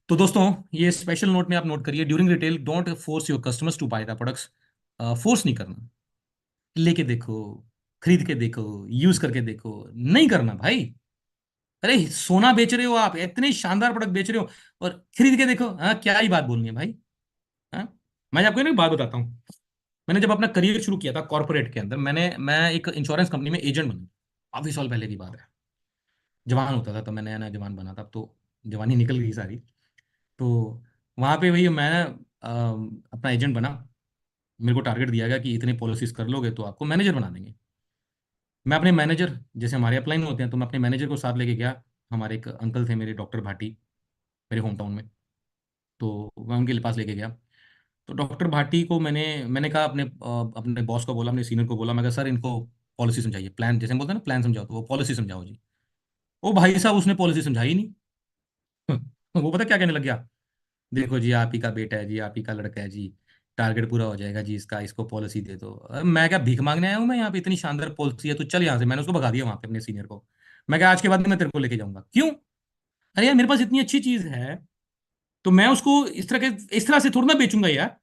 तो दोस्तों, ये स्पेशल नोट में आप नोट करिए, during retail don't force your customers to buy the products. Force नहीं करना, लेके देखो, खरीद के देखो, यूज करके देखो, नहीं करना भाई। अरे सोना बेच रहे हो आप, इतने शानदार प्रोडक्ट बेच रहे हो, और खरीद के देखो, हाँ क्या ही बात बोलनी है भाई। हाँ, मैं आपको ना एक बात बताता हूँ। मैंने जब अपना करियर शुरू किया था कॉर्पोरेट के अंदर, मैं एक इंश्योरेंस कंपनी में एजेंट बना, काफी साल पहले की बात है। जवान होता था तब, मैं नया नया जवान बना था, अब तो जवानी निकल गई सारी। तो वहां पे वही मैं अपना एजेंट बना। मेरे को टारगेट दिया गया कि इतने पॉलिसीज कर लोगे तो आपको मैनेजर बना देंगे। मैं अपने मैनेजर, जैसे हमारे अपलाइन होते हैं, तो मैं अपने मैनेजर को साथ लेके गया। हमारे एक अंकल थे मेरे, डॉक्टर भाटी, मेरे होम टाउन में। तो मैं उनके पास लेके गया। तो डॉक्टर भाटी को मैंने कहा, अपने बॉस को बोला, अपने सीनियर को बोला, मैं कहा सर इनको पॉलिसी समझाइए, प्लान जैसे हम बोलते हैं ना, प्लान समझाओ, तो वो पॉलिसी समझाओ जी। वो भाई साहब, उसने पॉलिसी समझाई नहीं। वो पता क्या कहने लग गया? देखो जी, आप ही का बेटा है जी, आप ही का लड़का है जी, टारगेट पूरा हो जाएगा जी इसका, इसको पॉलिसी दे दो। मैं क्या भीख मांगने आया हूँ? मैं यहाँ पे, इतनी शानदार पॉलिसी है, तो चल यहाँ से। मैंने उसको भगा दिया वहां पे, अपने सीनियर को। मैं क्या, आज के बाद मैं तेरे को लेके जाऊंगा? क्यों? अरे यार, मेरे पास इतनी अच्छी चीज है, तो मैं उसको इस तरह से थोड़ा ना बेचूंगा यार,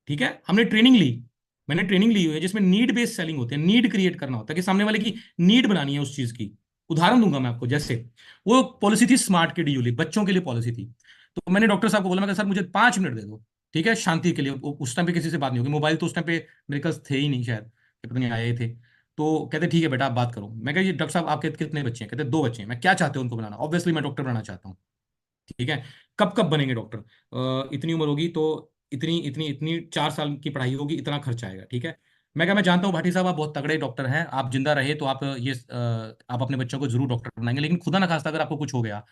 ठीक है। हमने ट्रेनिंग ली, मैंने ट्रेनिंग ली हुई है जिसमें नीड बेस्ड सेलिंग होती है। नीड क्रिएट करना होता है कि सामने वाले की नीड बनानी है उस चीज की। उदाहरण दूंगा मैं आपको, जैसे वो पॉलिसी थी स्मार्ट किड यूली, बच्चों के लिए पॉलिसी थी। तो मैंने डॉक्टर साहब को बोला, मैं कहा, सर मुझे 5 मिनट दे दो, ठीक है, शांति के लिए। उस टाइम पे किसी से बात नहीं होगी, मोबाइल तो उस टाइम पे मेरे पास थे ही नहीं शायद, कि पता नहीं आए ही थे। तो कहते ठीक है बेटा, आप बात करो। मैं कहा, ये डॉक्टर साहब आपके कितने बच्चे हैं? कहते 2 बच्चे हैं। मैं क्या चाहते हो उनको बनाना? ऑब्वियसली मैं डॉक्टर बनाना चाहता हूँ, ठीक है। कब कब बनेंगे डॉक्टर? इतनी उम्र होगी तो इतनी इतनी इतनी 4 साल की पढ़ाई होगी, इतना खर्चा आएगा, ठीक है। मैं क्या, मैं जानता हूँ भाटी साहब, आप बहुत तगड़े डॉक्टर हैं, आप जिंदा रहे तो आप आप अपने बच्चों को जरूर डॉक्टर बनाएंगे, लेकिन खुदा ना खास्ता अगर आपको कुछ हो गया,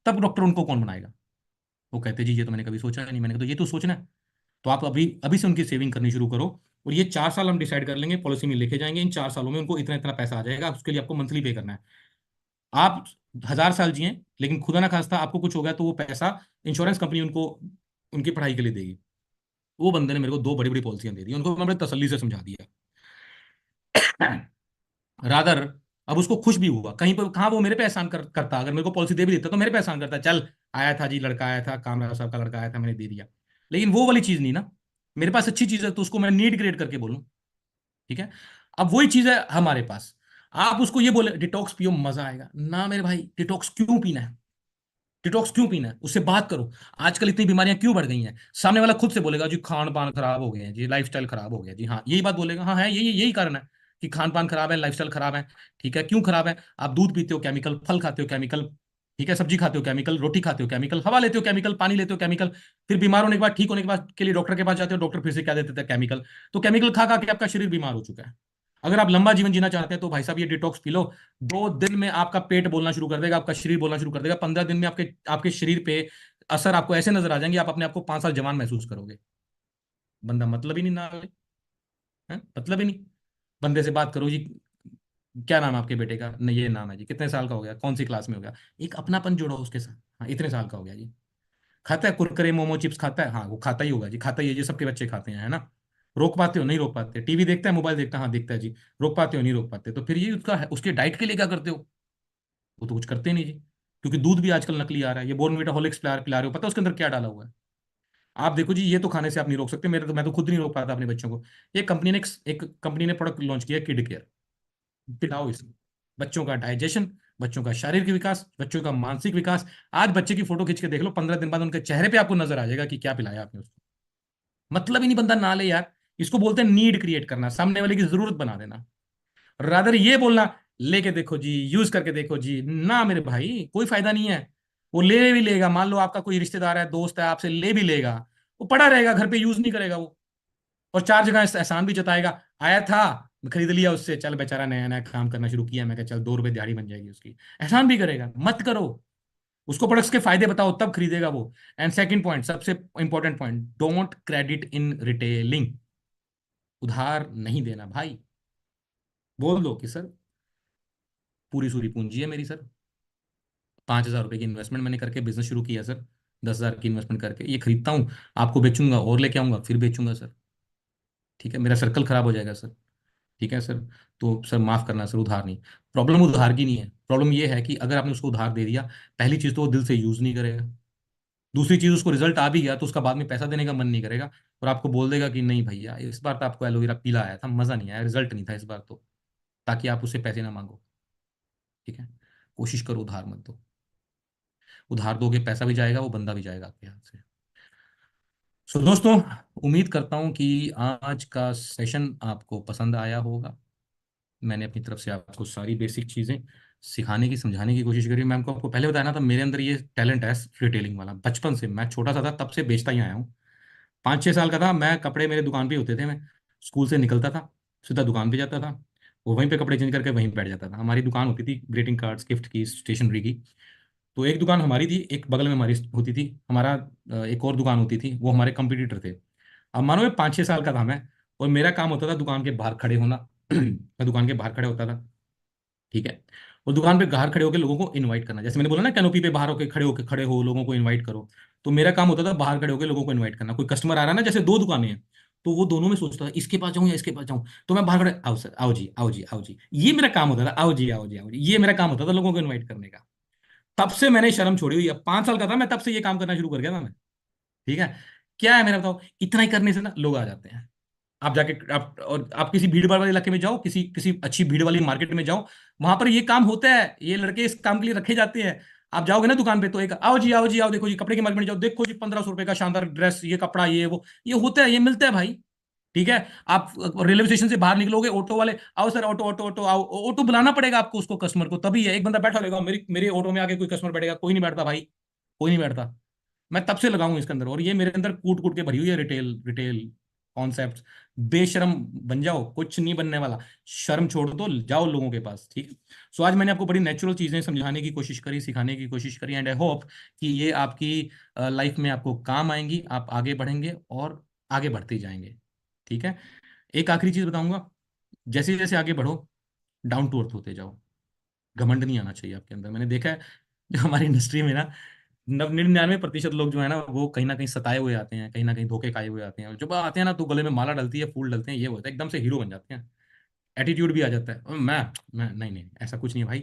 तब डॉक्टर उनको कौन बनाएगा? वो कहते जी, ये तो मैंने कभी सोचा नहीं। मैंने कहा, तो ये तो सोचना है। तो आप अभी अभी से उनकी सेविंग करनी शुरू करो, और ये 4 साल हम डिसाइड कर लेंगे, पॉलिसी में लिखे जाएंगे, इन 4 सालों में उनको इतना इतना पैसा आ जाएगा, उसके लिए आपको मंथली पे करना है। आप 1000 साल जिए, लेकिन खुदा ना खास्ता आपको कुछ हो गया, तो वो पैसा इंश्योरेंस कंपनी उनको उनकी पढ़ाई के लिए देगी। वो बंदे ने मेरे को 2 बड़ी बड़ी पॉलिसियां दे दी, उनको मैं बड़े तसल्ली से समझा दिया। रादर अब उसको खुश भी हुआ कहीं पर, कहाँ वो मेरे पे एहसान करता, अगर मेरे को पॉलिसी दे भी देता तो मेरे पे एहसान करता, चल आया था जी लड़का आया था, कामराज साहब का लड़का आया था, मैंने दे दिया। लेकिन वो वाली चीज नहीं ना, मेरे पास अच्छी चीज है तो उसको मैं नीड क्रिएट करके बोलूं। ठीक है। अब वही चीज है हमारे पास, आप उसको ये बोले डिटॉक्स पियो मजा आएगा ना, मेरे भाई डिटॉक्स क्यों पीना है? डिटॉक्स क्यों पीना है? उससे बात करो, आजकल इतनी बीमारियां क्यों बढ़ गई हैं? सामने वाला खुद से बोलेगा जी खान पान खराब हो गए हैं जी, लाइफस्टाइल खराब हो गया जी, हाँ यही बात बोलेगा, हाँ है यही यही कारण है कि खान पान खराब है, लाइफस्टाइल खराब है। ठीक है, क्यों खराब है? आप दूध पीते हो केमिकल, फल खाते हो केमिकल, ठीक है, सब्जी खाते हो केमिकल, रोटी खाते हो केमिकल, हवा लेते हो केमिकल, पानी लेते हो केमिकल, फिर बीमार होने के बाद, ठीक होने के बाद के लिए डॉक्टर के पास जाते हो, डॉक्टर फिर से क्या देते थे? केमिकल। तो केमिकल खा खा के आपका शरीर बीमार हो चुका है। अगर आप लंबा जीवन जीना चाहते हैं तो भाई साहब ये डिटॉक्स पी लो। 2 दिन में आपका पेट बोलना शुरू कर देगा, आपका शरीर बोलना शुरू कर देगा, 15 दिन में आपके आपके शरीर पे असर आपको ऐसे नजर आ जाएंगे, आप अपने आप को 5 साल जवान महसूस करोगे। बंदा मतलब ही नहीं ना ले, है मतलब ही नहीं। बंदे से बात करो जी, क्या नाम है आपके बेटे का? नहीं ये नाम है जी, कितने साल का हो गया, कौन सी क्लास में हो गया? एक अपनापन जोड़ो उसके साथ, हाँ इतने साल का हो गया जी। खाता है कुरकुरे मोमो चिप्स खाता है? हाँ वो खाता ही होगा जी, खाता ही है जी, सबके बच्चे खाते हैं, है ना। रोक पाते हो? नहीं रोक पाते। टीवी देखता है, मोबाइल देखता है? हाँ देखता है जी। रोक पाते हो? नहीं रोक पाते। तो फिर ये उसका है, उसके डाइट के लिए क्या करते हो? वो तो कुछ करते नहीं जी, क्योंकि दूध भी आजकल नकली आ रहा है, ये बोर्नवीटा हॉर्लिक्स पिला पिला रहे हो, पता है उसके अंदर क्या डाला हुआ है? आप देखो जी, ये तो खाने से आप नहीं रोक सकते, मेरे तो मैं तो खुद नहीं रोक पाता अपने बच्चों को। ये कंपनी ने एक कंपनी ने प्रोडक्ट लॉन्च किया किड केयर, पिलाओ इसे। बच्चों का डाइजेशन, बच्चों का शारीरिक विकास, बच्चों का मानसिक विकास। आज बच्चे की फोटो खींच के देख लो, 15 दिन बाद उनके चेहरे पे आपको नजर आ जाएगा कि क्या पिलाया आपने उसको। मतलब ही नहीं बनता ना ले यार। इसको बोलते हैं नीड क्रिएट करना, सामने वाले की जरूरत बना देना। रादर ये बोलना लेके देखो जी, यूज करके देखो जी, ना मेरे भाई कोई फायदा नहीं है। वो ले भी लेगा, मान लो आपका कोई रिश्तेदार है, दोस्त है, आपसे ले भी लेगा, वो पड़ा रहेगा घर पे, यूज नहीं करेगा वो। और 4 जगह एहसान भी जताएगा, आया था खरीद लिया उससे, चल बेचारा नया नया काम करना शुरू किया, मैं कहा चल 2 रुपए दिहाड़ी बन जाएगी उसकी। एहसान भी करेगा, मत करो। उसको प्रोडक्ट्स के फायदे बताओ तब खरीदेगा वो। एंड सेकंड पॉइंट, सबसे important point, don't credit in retailing. उधार नहीं देना भाई। बोल दो कि सर पूरी सूरी पूंजी है मेरी सर, 5,000 रुपए की इन्वेस्टमेंट मैंने करके बिजनेस शुरू किया सर, 10,000 की इन्वेस्टमेंट करके ये खरीदता हूँ, आपको बेचूंगा और लेके आऊंगा फिर बेचूंगा सर। ठीक है, मेरा सर्कल खराब हो जाएगा सर। ठीक है सर। तो सर माफ करना सर, उधार नहीं। प्रॉब्लम उधार की नहीं है, प्रॉब्लम ये है कि अगर आपने उसको उधार दे दिया, पहली चीज तो वो दिल से यूज नहीं करेगा। दूसरी चीज, उसको रिजल्ट आ भी गया तो उसका बाद में पैसा देने का मन नहीं करेगा, और आपको बोल देगा कि नहीं भैया इस बार तो आपको एलोवेरा पीला आया था, मजा नहीं आया, रिजल्ट नहीं था इस बार तो, ताकि आप उससे पैसे ना मांगो। ठीक है। कोशिश करो उधार मत दो। उधार दोगे पैसा भी जाएगा, वो बंदा भी जाएगा आपके हाथ से। सो दोस्तों, उम्मीद करता हूँ कि आज का सेशन आपको पसंद आया होगा। मैंने अपनी तरफ से आपको सारी बेसिक चीज़ें सिखाने की, समझाने की कोशिश करी। मैं आपको पहले बताया ना था, मेरे अंदर ये टैलेंट है रिटेलिंग वाला, बचपन से मैं छोटा सा था तब से बेचता ही आया हूँ। 5-6 साल का था मैं, कपड़े मेरे दुकान पे होते थे, मैं स्कूल से निकलता था, सीधा दुकान पे जाता था, वो वहीं पे कपड़े चेंज करके वहीं बैठ जाता था। हमारी दुकान होती थी ग्रीटिंग कार्ड्स, गिफ्ट की, स्टेशनरी की। तो एक दुकान हमारी थी, एक बगल में हमारी होती थी, हमारा एक और दुकान होती थी, वो हमारे कंपटीटर थे। अब मानो मैं 5-6 साल का था मैं, और मेरा काम होता था दुकान के बाहर खड़े होना। मैं दुकान के बाहर खड़े होता था। ठीक है। और दुकान पे बाहर खड़े होकर लोगों को इनवाइट करना, जैसे मैंने बोला ना कैनोपी पे बाहर होकर खड़े हो, लोगों को इनवाइट करो। तो मेरा काम होता था बाहर खड़े होकर लोगों को इनवाइट करना। कोई कस्टमर आ रहा है ना, जैसे 2 दुकानें हैं, तो वो दोनों में सोचता था इसके पास जाऊं या इसके पास जाऊं। तो मैं बाहर खड़े, आओ सर, आओ जी, आओ जी, आओ जी, ये मेरा काम होता था, आओ जी, आओ जी, आओ जी, ये मेरा काम होता था लोगों को इनवाइट करने का। तब से मैंने शर्म छोड़ी हुई है, 5 साल का था मैं तब से ये काम करना शुरू कर गया था मैं। ठीक है। क्या है मेरा बताओ, इतना ही करने से ना लोग आ जाते हैं। आप जाके आप किसी भीड़ भाड़ वाले इलाके में जाओ, किसी किसी अच्छी भीड़ वाली मार्केट में जाओ, वहां पर ये काम होता है, ये लड़के इस काम के लिए रखे जाते हैं। आप जाओगे ना दुकान पे तो एक, आओ जी, आओ जी, आओ, देखो जी कपड़े की मार्केट में जाओ, देखो जी 1,500 रुपए का शानदार ड्रेस, ये कपड़ा, ये वो, ये होता है, ये मिलता है भाई। ठीक है। आप रेलवे स्टेशन से बाहर निकलोगे, ऑटो वाले, आओ सर, ऑटो ऑटो ऑटो आओ, ऑटो बुलाना पड़ेगा आपको उसको, कस्टमर को, तभी है। एक बंदा बैठा रहेगा, मेरी मेरे ऑटो में आके कोई कस्टमर बैठेगा? कोई नहीं बैठता भाई, कोई नहीं बैठता। मैं तब से लगाऊं इसके अंदर, और ये मेरे अंदर कूट कूट के भरी हुई है रिटेल रिटेल कॉन्सेप्ट। बेशरम बन जाओ, कुछ नहीं बनने वाला। शर्म छोड़ दो, जाओ लोगों के पास। ठीक है। सो आज मैंने आपको बड़ी नेचुरल चीजें समझाने की कोशिश करी, सिखाने की कोशिश करी, एंड आई होप कि ये आपकी लाइफ में आपको काम आएंगी, आप आगे बढ़ेंगे और आगे बढ़ते जाएंगे। ठीक है। एक आखिरी चीज बताऊंगा, जैसे जैसे आगे बढ़ो, डाउन टू अर्थ होते जाओ। घमंड नहीं आना चाहिए आपके अंदर। मैंने देखा है जो हमारी इंडस्ट्री में ना, 99% लोग जो है ना, वो कहीं ना कहीं सताए हुए आते हैं, कहीं ना कहीं धोखे खाए हुए आते हैं, और जब आते हैं ना तो गले में माला डलती है, फूल डलते हैं, ये होता है एकदम से हीरो बन जाते हैं। एटीट्यूड भी आ जाता है। मैं नहीं नहीं, ऐसा कुछ नहीं है भाई।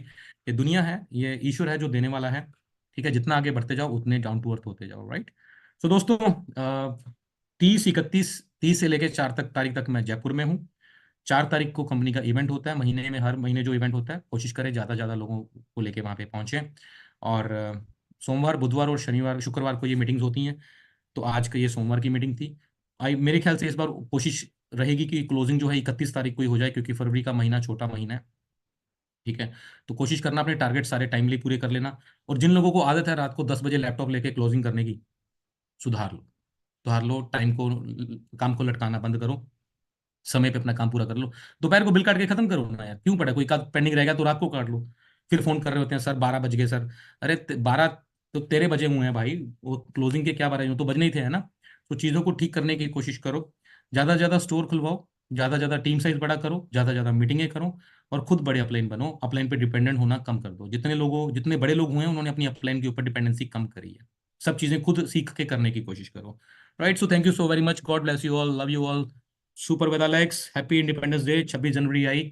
ये दुनिया है, ये ईश्वर है जो देने वाला है। ठीक है, जितना आगे बढ़ते जाओ उतने डाउन टू अर्थ होते जाओ, राइट। तो दोस्तों, 30 31 30 से लेकर 4 तारीख तक मैं जयपुर में हूँ। 4 तारीख को कंपनी का इवेंट होता है, महीने में हर महीने जो इवेंट होता है, कोशिश करें ज़्यादा से ज़्यादा लोगों को लेके वहाँ पे पहुँचे। और सोमवार बुधवार और शनिवार शुक्रवार को ये मीटिंग्स होती हैं। तो आज का ये सोमवार की मीटिंग थी। आई मेरे ख्याल से इस बार कोशिश रहेगी कि क्लोजिंग जो है 31 तारीख को ही हो जाए, क्योंकि फरवरी का महीना छोटा महीना है। ठीक है। तो कोशिश करना अपने टारगेट सारे टाइमली पूरे कर लेना। और जिन लोगों को आदत है रात को 10 बजे लैपटॉप लेके क्लोजिंग करने की, सुधार लो। सुधार लो, टाइम को, काम को लटकाना बंद करो। समय पे अपना काम पूरा कर लो। दोपहर को बिल काट के खत्म करो ना यार, क्यों पड़ा, कोई का पेंडिंग रहेगा तो रात को काट लो। फिर फोन कर रहे होते हैं, सर 12 बज गए सर। अरे 12 तो तेरे बजे हुए हैं भाई, वो क्लोजिंग के क्या बारे में, तो बजने ही थे, है ना। तो चीज़ों को ठीक करने की कोशिश करो। ज़्यादा से ज़्यादा स्टोर खुलवाओ, ज़्यादा से ज़्यादा टीम साइज बड़ा करो, ज़्यादा से ज़्यादा मीटिंगें करो। और खुद बड़े अपलाइन बनो, अपलाइन पे डिपेंडेंट होना कम कर दो। जितने बड़े लोग हुए हैं उन्होंने अपनी अपलाइन के ऊपर डिपेंडेंसी कम करी है। सब चीज़ें खुद सीख के करने की कोशिश करो। Right, so thank you so very much, God bless you all, love you all. Super वेद अलेक्स, हैप्पी इंडिपेंडेंस डे, 26 जनवरी आई।